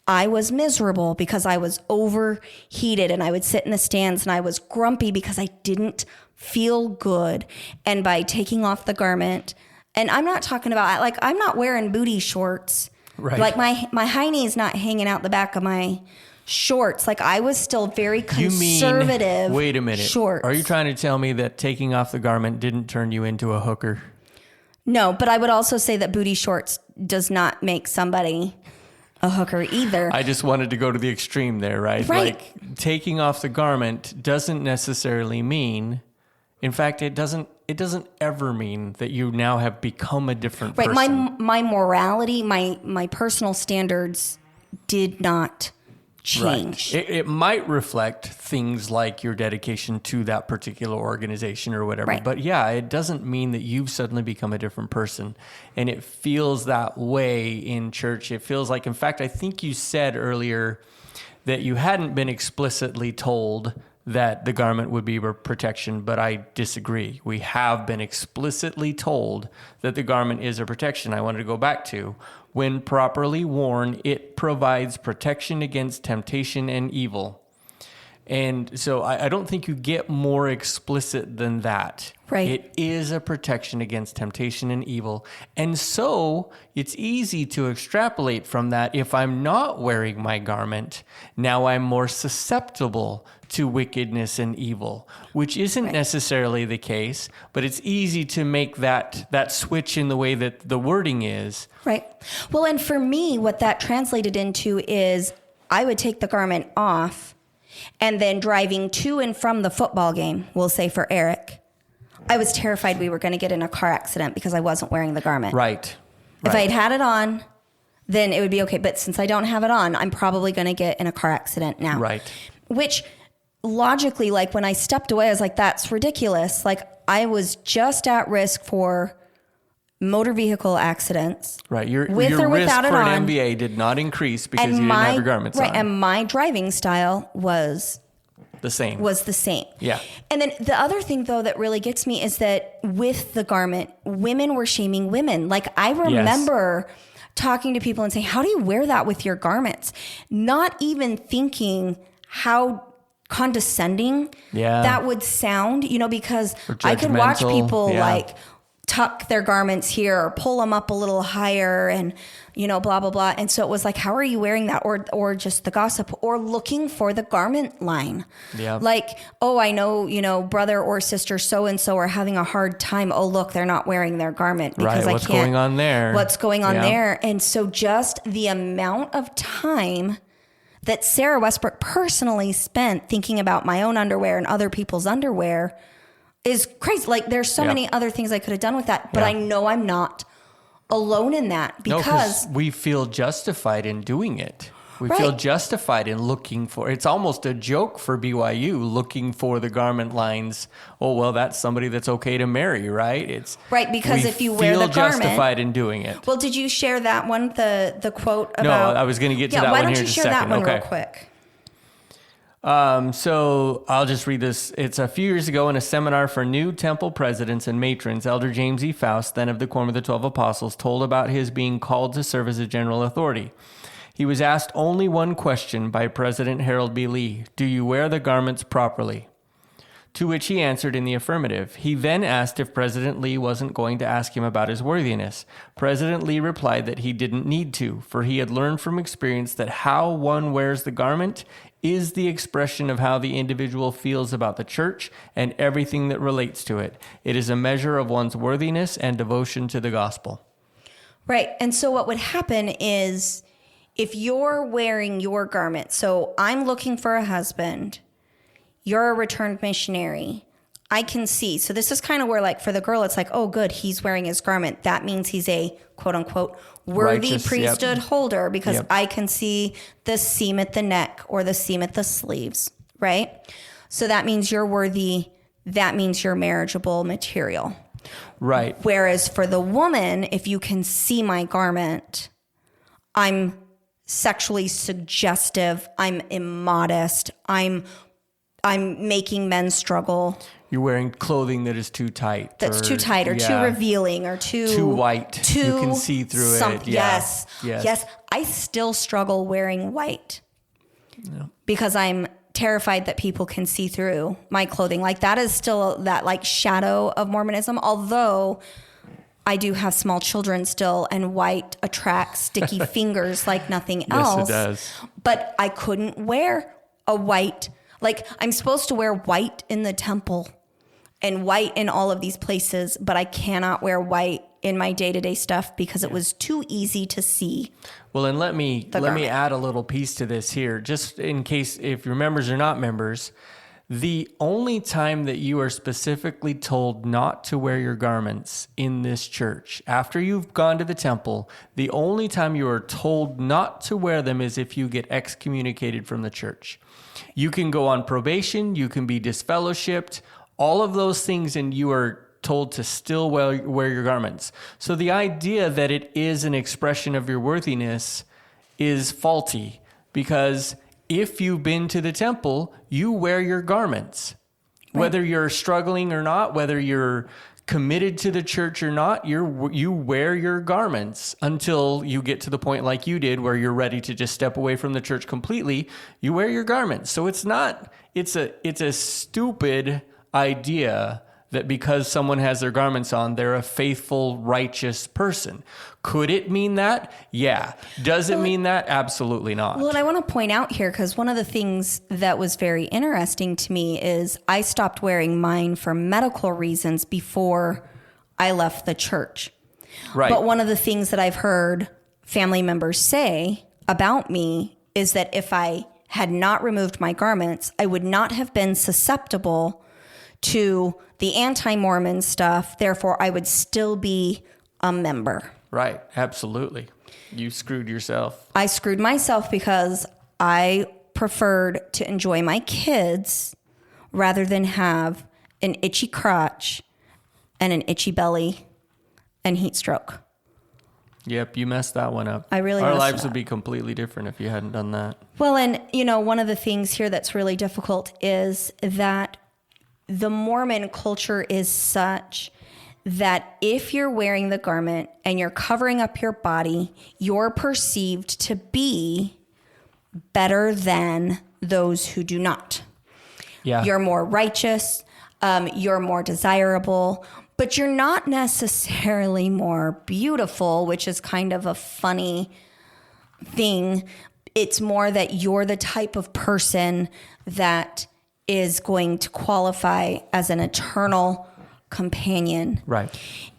I was miserable because I was overheated and I would sit in the stands and I was grumpy because I didn't feel good. And by taking off the garment, and I'm not talking about, I'm not wearing booty shorts. Right. Like my high knee is not hanging out the back of my shorts. Like I was still very conservative. Wait a minute. Shorts. Are you trying to tell me that taking off the garment didn't turn you into a hooker? No, but I would also say that booty shorts does not make somebody a hooker either. I just wanted to go to the extreme there, right? Right. Like taking off the garment doesn't necessarily mean, in fact, it doesn't ever mean that you now have become a different person. My morality, my personal standards did not change. Right. It might reflect things like your dedication to that particular organization or whatever. Right. But yeah, it doesn't mean that you've suddenly become a different person. And it feels that way in church. It feels like, in fact, I think you said earlier that you hadn't been explicitly told that the garment would be a protection, but I disagree. We have been explicitly told that the garment is a protection. I wanted to go back to, when properly worn, it provides protection against temptation and evil. And so I don't think you get more explicit than that. Right. It is a protection against temptation and evil. And so it's easy to extrapolate from that. If I'm not wearing my garment, now I'm more susceptible to wickedness and evil, which isn't necessarily the case, but it's easy to make that switch in the way that the wording is. Right. Well, and for me, what that translated into is I would take the garment off, and then driving to and from the football game, we'll say for Eric, I was terrified we were going to get in a car accident because I wasn't wearing the garment. Right. If I'd had it on, then it would be okay. But since I don't have it on, I'm probably going to get in a car accident now. Right. Which logically, like when I stepped away, I was like, that's ridiculous. Like I was just at risk for motor vehicle accidents. Right. Your with or risk without it for on. an MBA did not increase because you didn't have your garments on. Right. And my driving style was the same. Yeah. And then the other thing, though, that really gets me is that with the garment, women were shaming women. Like I remember talking to people and saying, how do you wear that with your garments? Not even thinking how condescending that would sound, because I could watch people like tuck their garments here or pull them up a little higher and, blah, blah, blah. And so it was like, how are you wearing that? Or just the gossip or looking for the garment line. Yeah. Like, oh, I know, brother or sister so-and-so are having a hard time. Oh, look, they're not wearing their garment because What's going on there? What's going on there? And so just the amount of time that Sarah Westbrook personally spent thinking about my own underwear and other people's underwear is crazy. Like there's so many other things I could have done with that, but I know I'm not alone in that because we feel justified in doing it. We feel justified in looking for, it's almost a joke for BYU looking for the garment lines. Oh, well, that's somebody that's okay to marry, right? It's right. Because if you wear the garment, feel justified in doing it. Well, did you share that one, the quote about? No, I was going to get to that one here in a second. Why don't you share that one real quick? So I'll just read this. It's a few years ago in a seminar for new temple presidents and matrons, Elder James E. Faust, then of the Quorum of the 12 Apostles, told about his being called to serve as a general authority. He was asked only one question by President Harold B. Lee: do you wear the garments properly? To which he answered in the affirmative. He then asked if President Lee wasn't going to ask him about his worthiness. President Lee replied that he didn't need to, for he had learned from experience that how one wears the garment is the expression of how the individual feels about the church and everything that relates to it. It is a measure of one's worthiness and devotion to the gospel. Right. And so what would happen is if you're wearing your garment, so I'm looking for a husband, you're a returned missionary, I can see. So this is kind of where, like, for the girl, it's like, oh, good, he's wearing his garment. That means he's a quote unquote worthy righteous priesthood holder because I can see the seam at the neck or the seam at the sleeves, right? So that means you're worthy. That means you're marriageable material. Right. Whereas for the woman, if you can see my garment, I'm sexually suggestive. I'm immodest. I'm making men struggle. You're wearing clothing that is too tight. That's too tight or too revealing or too white. You can see through it. Yeah. Yes. I still struggle wearing white because I'm terrified that people can see through my clothing. Like that is still that like shadow of Mormonism, although I do have small children still and white attracts sticky fingers like nothing else. Yes, it does. But I couldn't wear a white. Like I'm supposed to wear white in the temple and white in all of these places, but I cannot wear white in my day-to-day stuff because it was too easy to see. Well, and let me add a little piece to this here, just in case if you're members or not members. The only time that you are specifically told not to wear your garments in this church, after you've gone to the temple, the only time you are told not to wear them is if you get excommunicated from the church. You can go on probation, you can be disfellowshipped, all of those things, and you are told to still wear your garments. So the idea that it is an expression of your worthiness is faulty, because if you've been to the temple, you wear your garments. Right. Whether you're struggling or not, whether you're committed to the church or not, you wear your garments until you get to the point like you did where you're ready to just step away from the church completely. You wear your garments. So it's a stupid idea that because someone has their garments on, they're a faithful, righteous person. Could it mean that? Yeah. Does it mean that? Absolutely not. Well, and I want to point out here, because one of the things that was very interesting to me is I stopped wearing mine for medical reasons before I left the church. Right. But one of the things that I've heard family members say about me is that if I had not removed my garments, I would not have been susceptible to the anti-Mormon stuff. Therefore, I would still be a member. Right. Absolutely. You screwed yourself. I screwed myself because I preferred to enjoy my kids rather than have an itchy crotch and an itchy belly and heat stroke. Yep, you messed that one up. I really Our messed lives it would be completely different if you hadn't done that. Well, and one of the things here that's really difficult is that the Mormon culture is such that if you're wearing the garment and you're covering up your body, you're perceived to be better than those who do not. Yeah. You're more righteous, you're more desirable, but you're not necessarily more beautiful, which is kind of a funny thing. It's more that you're the type of person that is going to qualify as an eternal companion. Right.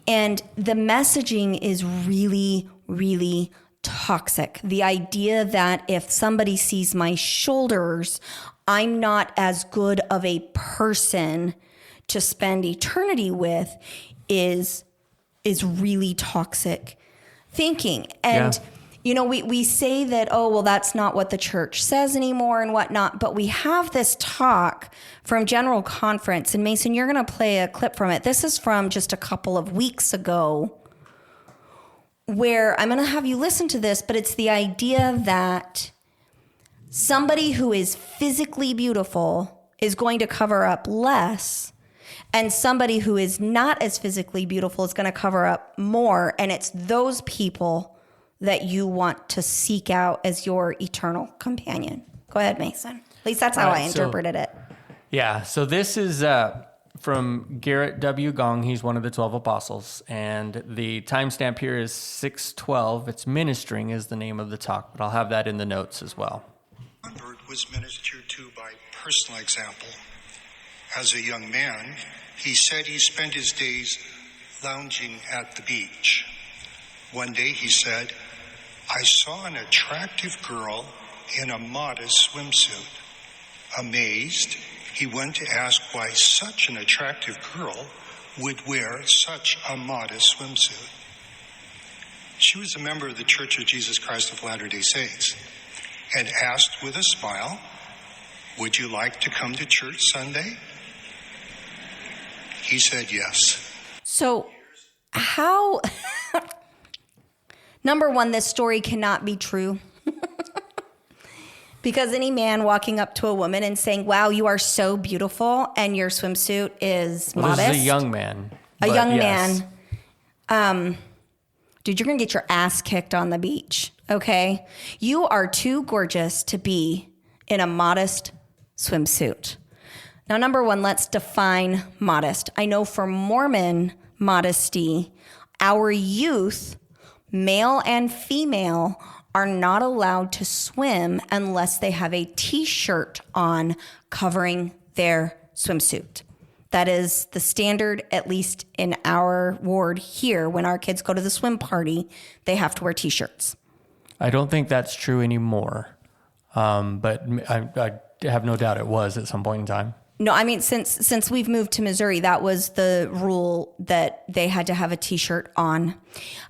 And the messaging is really, really toxic. The idea that if somebody sees my shoulders, I'm not as good of a person to spend eternity with is really toxic thinking. And we say that, oh, well, that's not what the church says anymore and whatnot, but we have this talk from General Conference, and Mason, you're going to play a clip from it. This is from just a couple of weeks ago, where I'm going to have you listen to this, but it's the idea that somebody who is physically beautiful is going to cover up less, and somebody who is not as physically beautiful is going to cover up more, and it's those people that you want to seek out as your eternal companion. Go ahead, Mason. At least that's how I interpreted it. Yeah, so this is from Gerritt W. Gong. He's one of the 12 apostles, and the timestamp here is 6:12. It's ministering is the name of the talk, but I'll have that in the notes as well. Convert was ministered to by personal example. As a young man, he said he spent his days lounging at the beach. One day he said, I saw an attractive girl in a modest swimsuit. Amazed, he went to ask why such an attractive girl would wear such a modest swimsuit. She was a member of the Church of Jesus Christ of Latter-day Saints and asked with a smile, would you like to come to church Sunday? He said yes. So how... Number one, this story cannot be true. Because any man walking up to a woman and saying, wow, you are so beautiful, and your swimsuit is modest. This is a young man. Man. Dude, you're going to get your ass kicked on the beach, okay? You are too gorgeous to be in a modest swimsuit. Now, number one, let's define modest. I know for Mormon modesty, our youth, male and female, are not allowed to swim unless they have a t-shirt on covering their swimsuit. That is the standard, at least in our ward here. When our kids go to the swim party, they have to wear t-shirts. I don't think that's true anymore, but I have no doubt it was at some point in time. No, I mean, since we've moved to Missouri, that was the rule that they had to have a t-shirt on.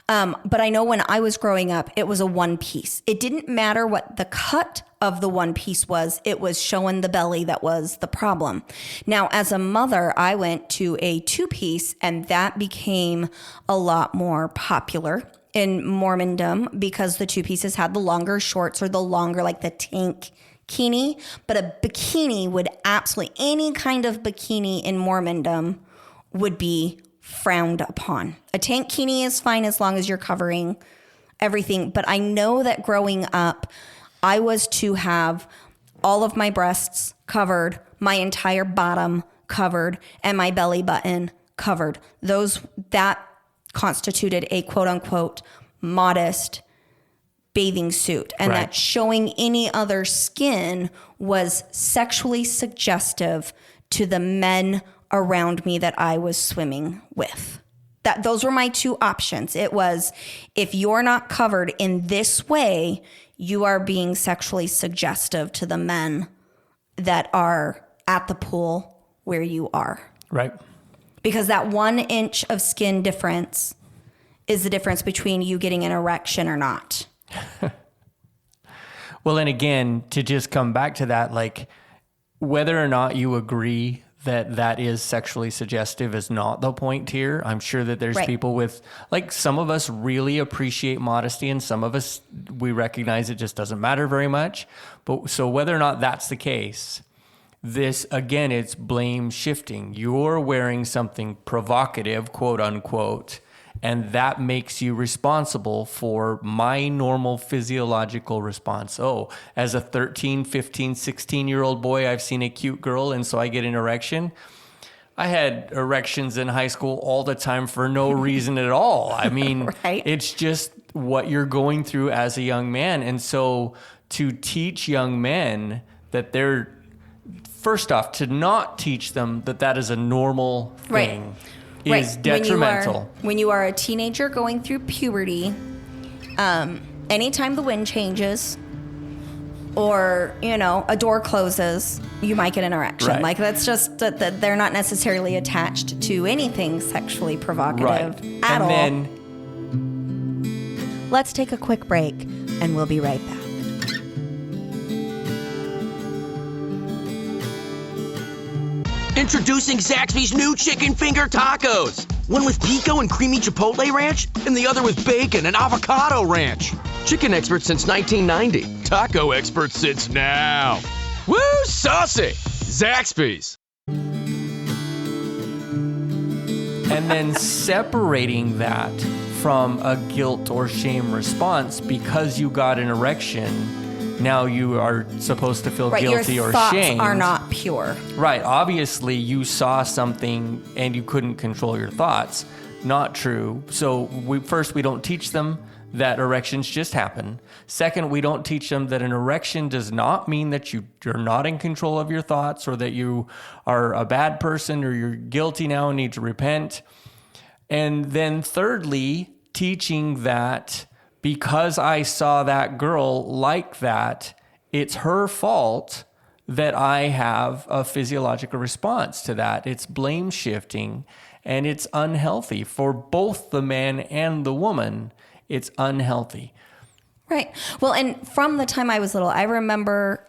But I know when I was growing up, it was a one piece. It didn't matter what the cut of the one piece was. It was showing the belly that was the problem. Now, as a mother, I went to a two piece, and that became a lot more popular in Mormondom because the two pieces had the longer shorts or the longer, like the tank but a bikini would absolutely, any kind of bikini in Mormondom would be frowned upon. A tankini is fine as long as you're covering everything. But I know that growing up, I was to have all of my breasts covered, my entire bottom covered, and my belly button covered. That constituted a quote unquote modest bathing suit, and that showing any other skin was sexually suggestive to the men around me that I was swimming with. Those were my two options. It was, if you're not covered in this way, you are being sexually suggestive to the men that are at the pool where you are. Right. Because that 1 inch of skin difference is the difference between you getting an erection or not. Well, and again, to just come back to that, like, whether or not you agree that is sexually suggestive is not the point here. I'm sure that there's people with, like, some of us really appreciate modesty, and some of us, we recognize it just doesn't matter very much. But so whether or not that's the case, this, again, it's blame shifting. You're wearing something provocative, quote unquote, and that makes you responsible for my normal physiological response. Oh, as a 13, 15, 16-year-old boy, I've seen a cute girl, and so I get an erection. I had erections in high school all the time for no reason at all. I mean, It's just what you're going through as a young man. And so to teach young men that they're, first off, to not teach them that is a normal thing. Is detrimental. When you are a teenager going through puberty, anytime the wind changes or, a door closes, you might get an erection. Right. Like, that's just that they're not necessarily attached to anything sexually provocative at all. Then Let's take a quick break, and we'll be right back. Introducing Zaxby's new chicken finger tacos. One with pico and creamy chipotle ranch, and the other with bacon and avocado ranch. Chicken expert since 1990. Taco expert since now. Woo, saucy! Zaxby's. and then separating that from a guilt or shame response because you got an erection. Now you are supposed to feel guilty or Your shame. thoughts are not pure. Right. Obviously, you saw something and you couldn't control your thoughts. Not true. So we don't teach them that erections just happen. Second, we don't teach them that an erection does not mean that you're not in control of your thoughts or that you are a bad person or you're guilty now and need to repent. And then thirdly, teaching that because I saw that girl like that, it's her fault that I have a physiological response to that. It's blame shifting, and it's unhealthy for both the man and the woman. It's unhealthy. Right. Well, and from the time I was little, I remember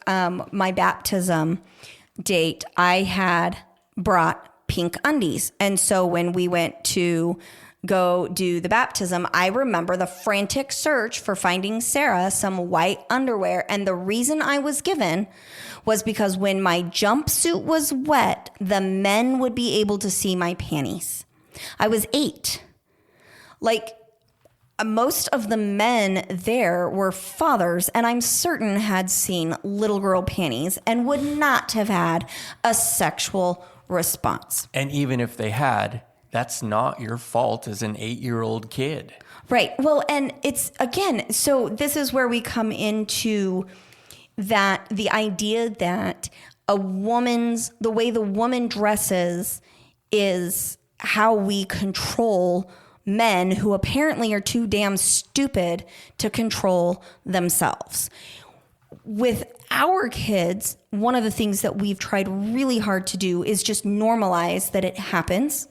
my baptism date, I had brought pink undies. And so when we went to go do the baptism, I remember the frantic search for finding Sarah some white underwear. And the reason I was given was because when my jumpsuit was wet, the men would be able to see my panties. I was 8. Most of the men there were fathers, and I'm certain had seen little girl panties and would not have had a sexual response. And even if they had, that's not your fault as an 8-year-old kid. Right. Well, and it's, again, so this is where we come into that, the idea that the way the woman dresses is how we control men who apparently are too damn stupid to control themselves. With our kids, one of the things that we've tried really hard to do is just normalize that it happens.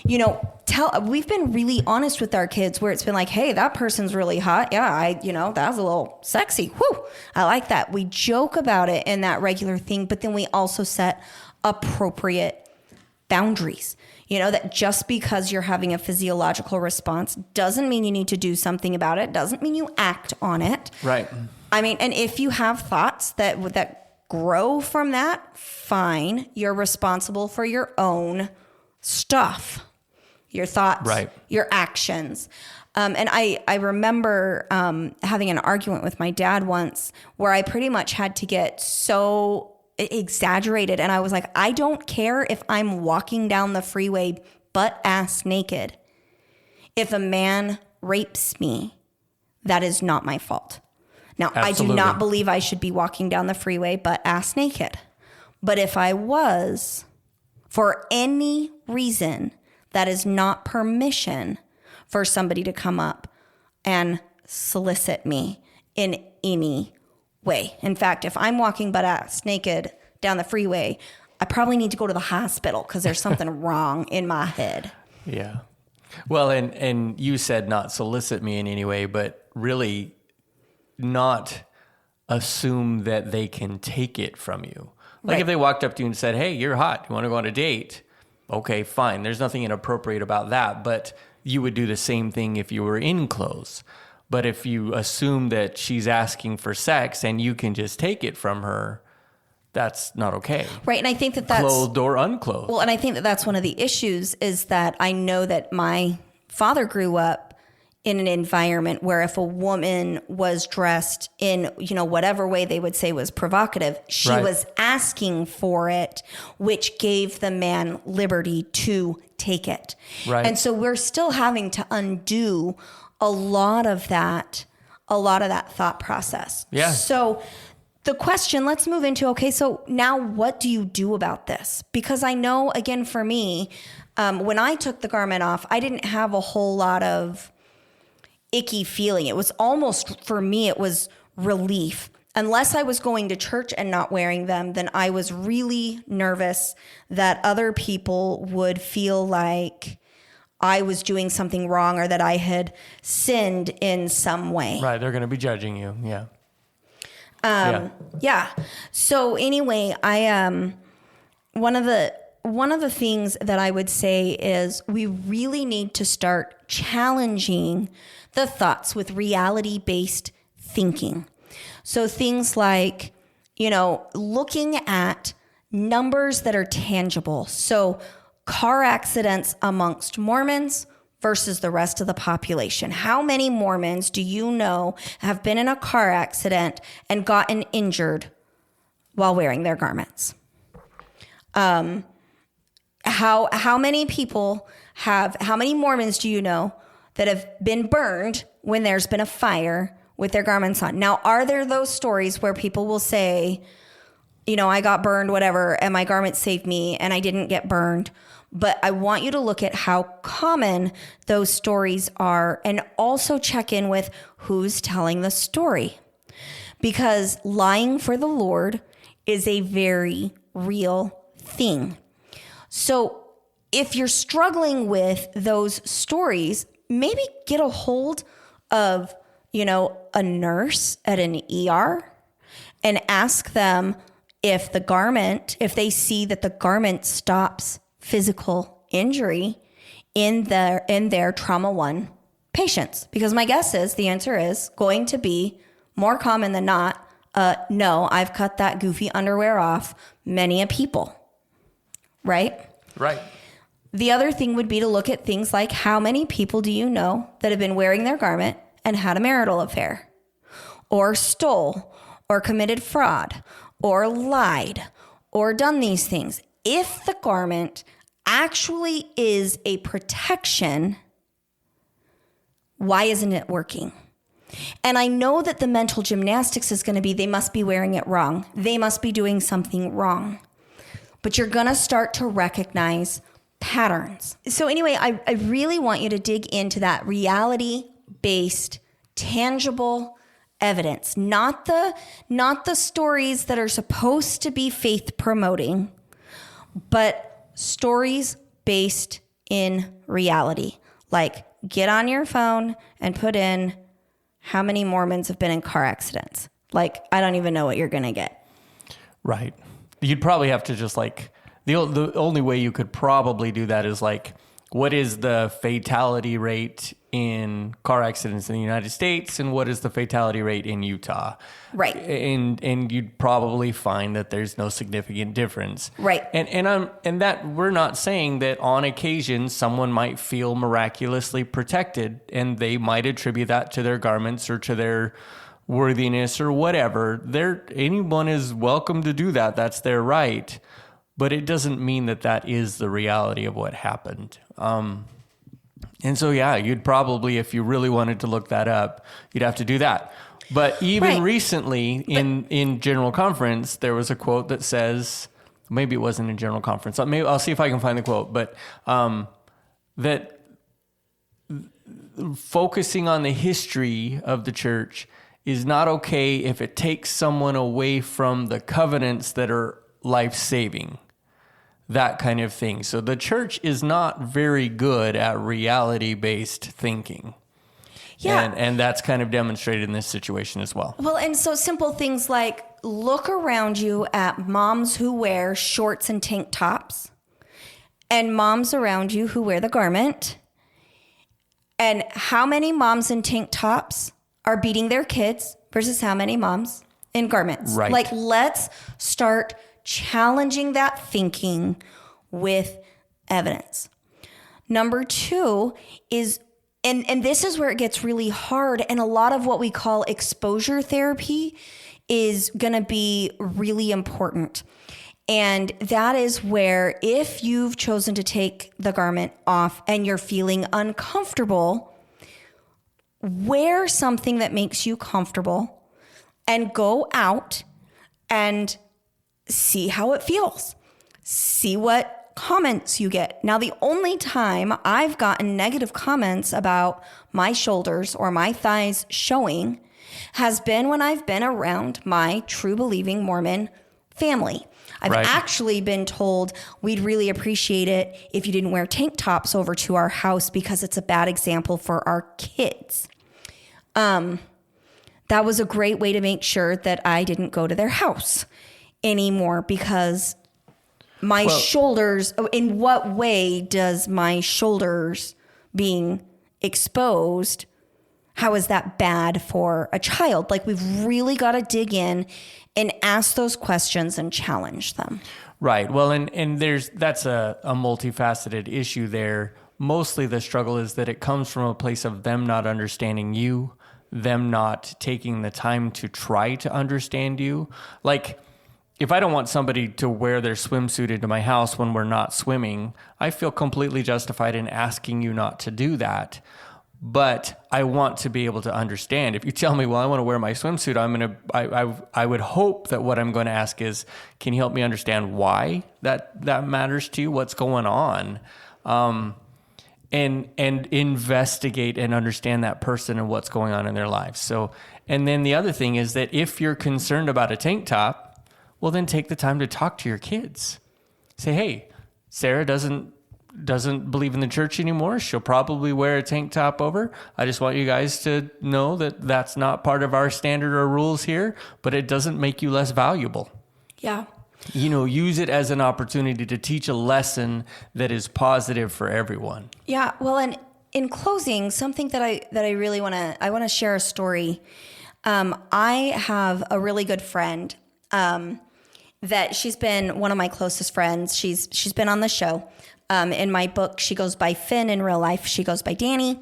We've been really honest with our kids where it's been like, hey, that person's really hot. Yeah, that was a little sexy. Whew, I like that. We joke about it in that regular thing, but then we also set appropriate boundaries. You know, that just because you're having a physiological response doesn't mean you need to do something about it, doesn't mean you act on it. Right. I mean, and if you have thoughts that grow from that, fine. You're responsible for your own stuff, your thoughts, right, your actions. And I remember having an argument with my dad once where I pretty much had to get so exaggerated. And I was like, I don't care if I'm walking down the freeway butt ass naked. If a man rapes me, that is not my fault. Now, Absolutely. I do not believe I should be walking down the freeway butt ass naked. But if I was, for any reason, that is not permission for somebody to come up and solicit me in any way. In fact, if I'm walking butt ass naked down the freeway, I probably need to go to the hospital because there's something wrong in my head. Yeah. Well, and you said not solicit me in any way, but really not assume that they can take it from you. Like Right. if they walked up to you and said, hey, you're hot, you want to go on a date? Okay, fine. There's nothing inappropriate about that, but you would do the same thing if you were in clothes. But if you assume that she's asking for sex and you can just take it from her, that's not okay. Right. And I think that's clothed or unclothed. Well, and I think that's one of the issues is that I know that my father grew up in an environment where if a woman was dressed in, you know, whatever way they would say was provocative, she Right. was asking for it, which gave the man liberty to take it. Right. And so we're still having to undo a lot of that thought process. Yeah. So the question, let's move into, okay, so now what do you do about this? Because I know, again, for me, when I took the garment off, I didn't have a whole lot of icky feeling. It was almost, for me, it was relief. Unless I was going to church and not wearing them, then I was really nervous that other people would feel like I was doing something wrong or that I had sinned in some way. Right. They're going to be judging you. Yeah. Yeah. So anyway, I one of the things that I would say is we really need to start challenging the thoughts with reality-based thinking. So things like, you know, looking at numbers that are tangible. So car accidents amongst Mormons versus the rest of the population. How many Mormons do you know have been in a car accident and gotten injured while wearing their garments? How many Mormons do you know that have been burned when there's been a fire with their garments on? Now, are there those stories where people will say, you know, I got burned, whatever, and my garment saved me and I didn't get burned? But I want you to look at how common those stories are and also check in with who's telling the story. Because lying for the Lord is a very real thing. So if you're struggling with those stories, maybe get a hold of, you know, a nurse at an ER and ask them if they see that the garment stops physical injury in their trauma 1 patients. Because my guess is the answer is going to be more common than not, no, I've cut that goofy underwear off many a people. Right? Right. The other thing would be to look at things like how many people do you know that have been wearing their garment and had a marital affair, or stole, or committed fraud, or lied, or done these things. If the garment actually is a protection, why isn't it working? And I know that the mental gymnastics is going to be, they must be wearing it wrong. They must be doing something wrong. But you're going to start to recognize patterns. So anyway, I really want you to dig into that reality-based, tangible evidence, not the stories that are supposed to be faith promoting, but stories based in reality. Like, get on your phone and put in how many Mormons have been in car accidents. Like, I don't even know what you're going to get. Right. You'd probably have to just like The only way you could probably do that is like, what is the fatality rate in car accidents in the United States, and what is the fatality rate in Utah? Right. And you'd probably find that there's no significant difference. Right. And that we're not saying that on occasion someone might feel miraculously protected, and they might attribute that to their garments or to their worthiness or whatever. Anyone is welcome to do that. That's their right. But it doesn't mean that that is the reality of what happened. And so, yeah, you'd probably, if you really wanted to look that up, you'd have to do that. But even recently in General Conference, there was a quote that says, maybe it wasn't in General Conference. Maybe I'll see if I can find the quote, but that focusing on the history of the church is not okay if it takes someone away from the covenants that are life-saving. That kind of thing. So the church is not very good at reality-based thinking. Yeah. And that's kind of demonstrated in this situation as well. Well, and so simple things like look around you at moms who wear shorts and tank tops, and moms around you who wear the garment. And how many moms in tank tops are beating their kids versus how many moms in garments? Right. Like, let's start challenging that thinking with evidence. Number two is, and this is where it gets really hard, and a lot of what we call exposure therapy is going to be really important. And that is where if you've chosen to take the garment off and you're feeling uncomfortable, wear something that makes you comfortable and go out and see how it feels. See what comments you get. Now, the only time I've gotten negative comments about my shoulders or my thighs showing has been when I've been around my true believing Mormon family. I've actually been told we'd really appreciate it if you didn't wear tank tops over to our house because it's a bad example for our kids. That was a great way to make sure that I didn't go to their house anymore because my shoulders, in what way does my shoulders being exposed, how is that bad for a child? Like, we've really got to dig in and ask those questions and challenge them. Right. Well, and that's a multifaceted issue there. Mostly the struggle is that it comes from a place of them not understanding you, them not taking the time to try to understand you. Like, if I don't want somebody to wear their swimsuit into my house when we're not swimming, I feel completely justified in asking you not to do that. But I want to be able to understand. If you tell me, well, I want to wear my swimsuit, I would hope that what I'm going to ask is, can you help me understand why that matters to you? What's going on? And investigate and understand that person and what's going on in their lives. So, and then the other thing is that if you're concerned about a tank top, well, then take the time to talk to your kids. Say, hey, Sarah doesn't believe in the church anymore. She'll probably wear a tank top over. I just want you guys to know that that's not part of our standard or rules here, but it doesn't make you less valuable. Yeah. Use it as an opportunity to teach a lesson that is positive for everyone. Yeah. Well, and in closing, something that I really want to share a story. I have a really good friend, that she's been one of my closest friends. She's been on the show. In my book, she goes by Finn. In real life, she goes by Danny.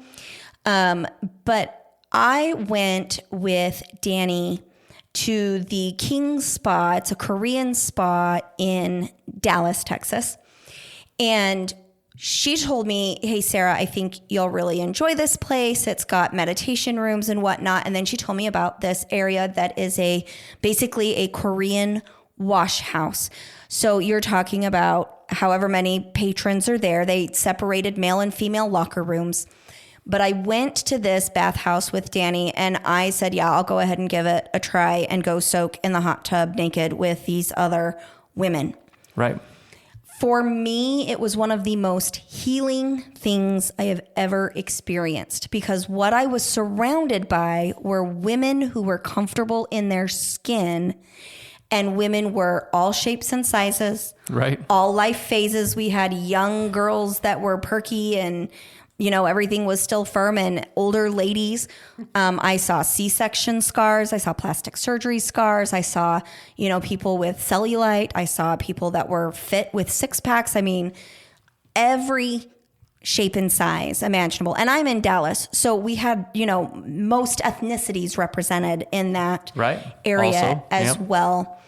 But I went with Danny to the King Spa. It's a Korean spa in Dallas, Texas. And she told me, hey, Sarah, I think you'll really enjoy this place. It's got meditation rooms and whatnot. And then she told me about this area that is basically a Korean wash house. So you're talking about however many patrons are there. They separated male and female locker rooms. But I went to this bathhouse with Danny and I said, yeah, I'll go ahead and give it a try and go soak in the hot tub naked with these other women. Right. For me, it was one of the most healing things I have ever experienced because what I was surrounded by were women who were comfortable in their skin And women were all shapes and sizes, Right. all life phases. We had young girls that were perky and, everything was still firm, and older ladies. I saw C-section scars. I saw plastic surgery scars. I saw, people with cellulite. I saw people that were fit with six packs. I mean, every shape and size imaginable. And I'm in Dallas, so we had, most ethnicities represented in that area Also, as well.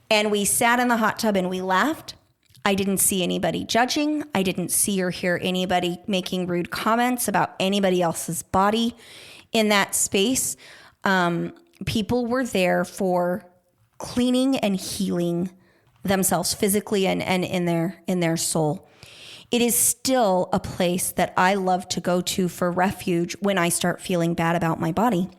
And we sat in the hot tub and we laughed. I didn't see anybody judging. I didn't see or hear anybody making rude comments about anybody else's body in that space. People were there for cleaning and healing themselves physically and in their soul. It is still a place that I love to go to for refuge when I start feeling bad about my body,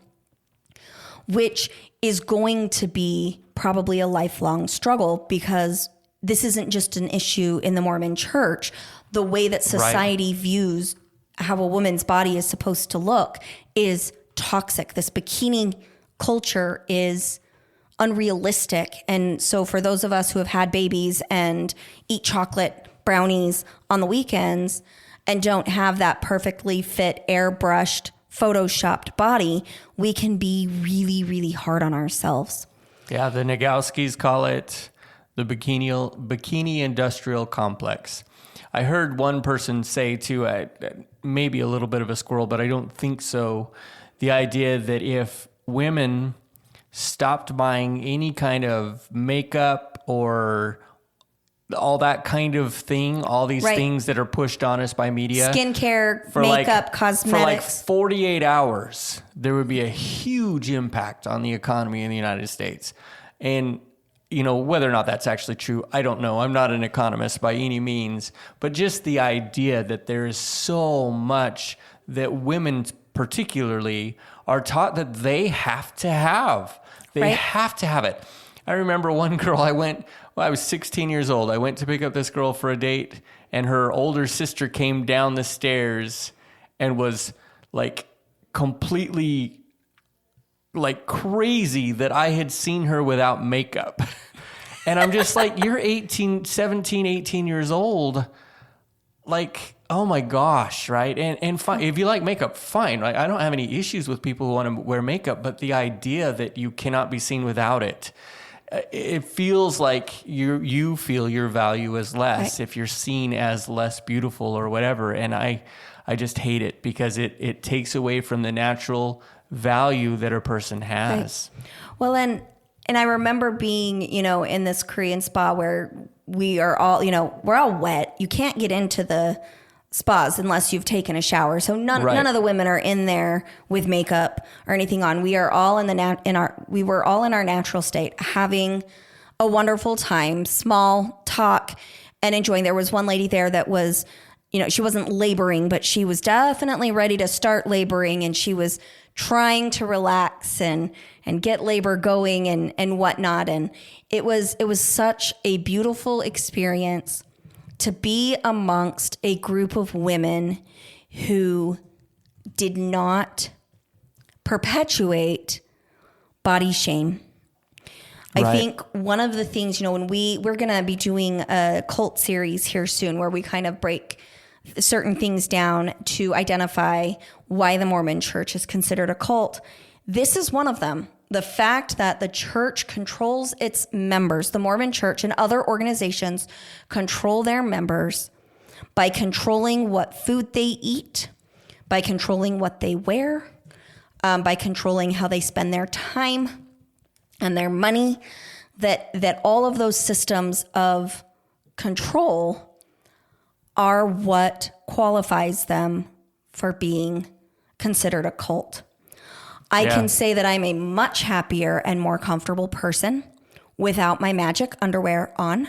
which is going to be probably a lifelong struggle, because this isn't just an issue in the Mormon church. The way that society views how a woman's body is supposed to look is toxic. This bikini culture is unrealistic. And so for those of us who have had babies and eat chocolate brownies on the weekends and don't have that perfectly fit, airbrushed, photoshopped body, we can be really, really hard on ourselves. Yeah, the Nagoskis call it the bikini industrial complex. I heard one person say too, maybe a little bit of a squirrel, but I don't think so, the idea that if women stopped buying any kind of makeup or all that kind of thing, all these things that are pushed on us by media. Skincare, makeup, cosmetics. For like 48 hours, there would be a huge impact on the economy in the United States. And, whether or not that's actually true, I don't know. I'm not an economist by any means. But just the idea that there is so much that women particularly are taught that they have to have. They have to have it. I remember one girl I was 16 years old. I went to pick up this girl for a date, and her older sister came down the stairs and was like completely like crazy that I had seen her without makeup. And I'm just like, you're 17, 18 years old. Like, oh my gosh, right? And fine, if you like makeup, fine. Right? I don't have any issues with people who want to wear makeup, but the idea that you cannot be seen without it, it feels like you feel your value is less if you're seen as less beautiful or whatever. And I just hate it, because it takes away from the natural value that a person has. Right. Well, and I remember being, in this Korean spa where we are all, we're all wet. You can't get into the spas unless you've taken a shower. So none of the women are in there with makeup or anything on. We are all we were all in our natural state, having a wonderful time, small talk, and enjoying. There was one lady there that was, she wasn't laboring, but she was definitely ready to start laboring, and she was trying to relax and get labor going and whatnot. And it was such a beautiful experience to be amongst a group of women who did not perpetuate body shame. I think one of the things, when we're going to be doing a cult series here soon, where we kind of break certain things down to identify why the Mormon church is considered a cult. This is one of them. The fact that the church controls its members, the Mormon church and other organizations control their members by controlling what food they eat, by controlling what they wear, by controlling how they spend their time and their money, that all of those systems of control are what qualifies them for being considered a cult. I can say that I'm a much happier and more comfortable person without my magic underwear on.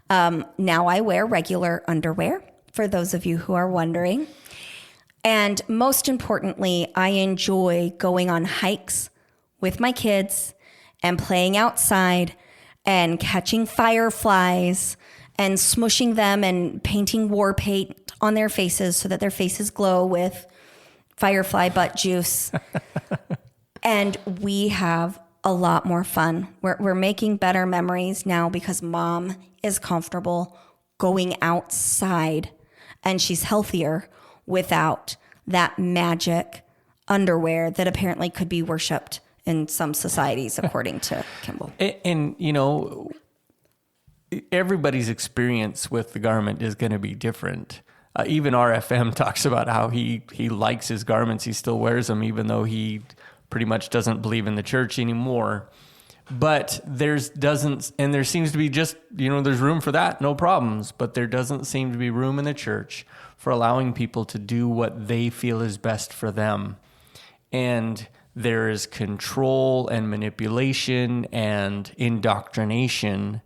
Now I wear regular underwear, for those of you who are wondering. And most importantly, I enjoy going on hikes with my kids and playing outside and catching fireflies and smushing them and painting war paint on their faces so that their faces glow with firefly butt juice. And we have a lot more fun. We're making better memories now because mom is comfortable going outside and she's healthier without that magic underwear that apparently could be worshipped in some societies, according to Kimball. And, you know, everybody's experience with the garment is going to be different. Even RFM talks about how he likes his garments. He still wears them, even though he pretty much doesn't believe in the church anymore. But there seems to be just, you know, there's room for that, no problems. But there doesn't seem to be room in the church for allowing people to do what they feel is best for them. And there is control and manipulation and indoctrination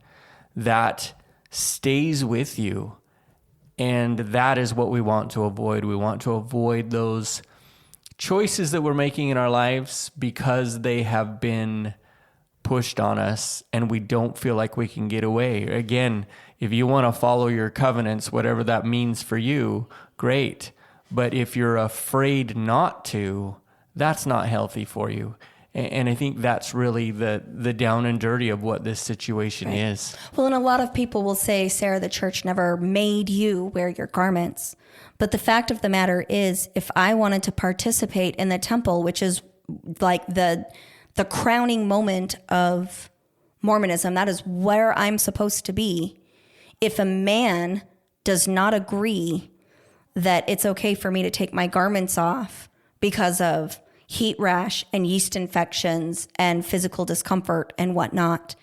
that stays with you. And that is what we want to avoid. We want to avoid those choices that we're making in our lives because they have been pushed on us and we don't feel like we can get away. Again, if you want to follow your covenants, whatever that means for you, great. But if you're afraid not to, that's not healthy for you. And I think that's really the down and dirty of what this situation is. Well, and a lot of people will say, Sarah, the church never made you wear your garments. But the fact of the matter is, if I wanted to participate in the temple, which is like the crowning moment of Mormonism, that is where I'm supposed to be. If a man does not agree that it's okay for me to take my garments off because of heat rash and yeast infections and physical discomfort and whatnot,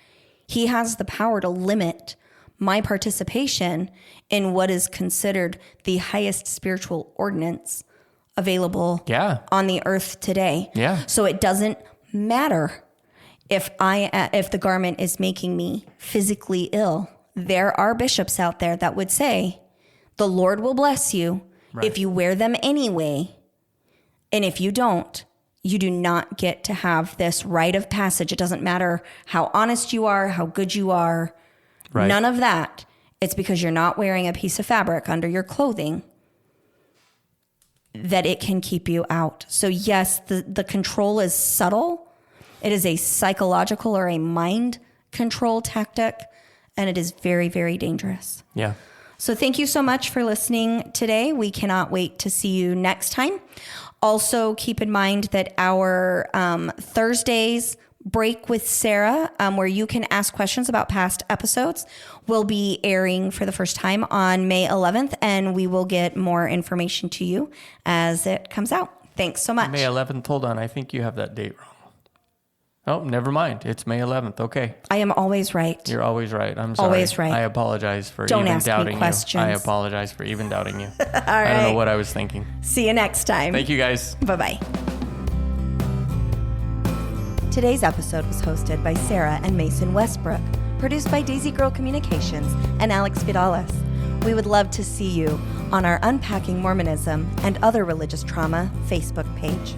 he has the power to limit my participation in what is considered the highest spiritual ordinance available on the earth today. Yeah. So it doesn't matter if the garment is making me physically ill. There are bishops out there that would say, the Lord will bless you if you wear them anyway. And if you don't, you do not get to have this rite of passage. It doesn't matter how honest you are, how good you are. Right. None of that. It's because you're not wearing a piece of fabric under your clothing that it can keep you out. So yes, the control is subtle. It is a psychological or a mind control tactic, and it is very, very dangerous. Yeah. So thank you so much for listening today. We cannot wait to see you next time. Also, keep in mind that our Thursdays break with Sarah, where you can ask questions about past episodes, will be airing for the first time on May 11th, and we will get more information to you as it comes out. Thanks so much. May 11th. Hold on. I think you have that date wrong. Oh, never mind. It's May 11th. Okay. I am always right. You're always right. I'm sorry. Always right. I apologize for Don't even ask doubting me questions. you. I apologize for even doubting you. All right. I don't know what I was thinking. See you next time. Thank you, guys. Bye-bye. Today's episode was hosted by Sarah and Mason Westbrook, produced by Daisy Girl Communications and Alex Vidalis. We would love to see you on our Unpacking Mormonism and Other Religious Trauma Facebook page.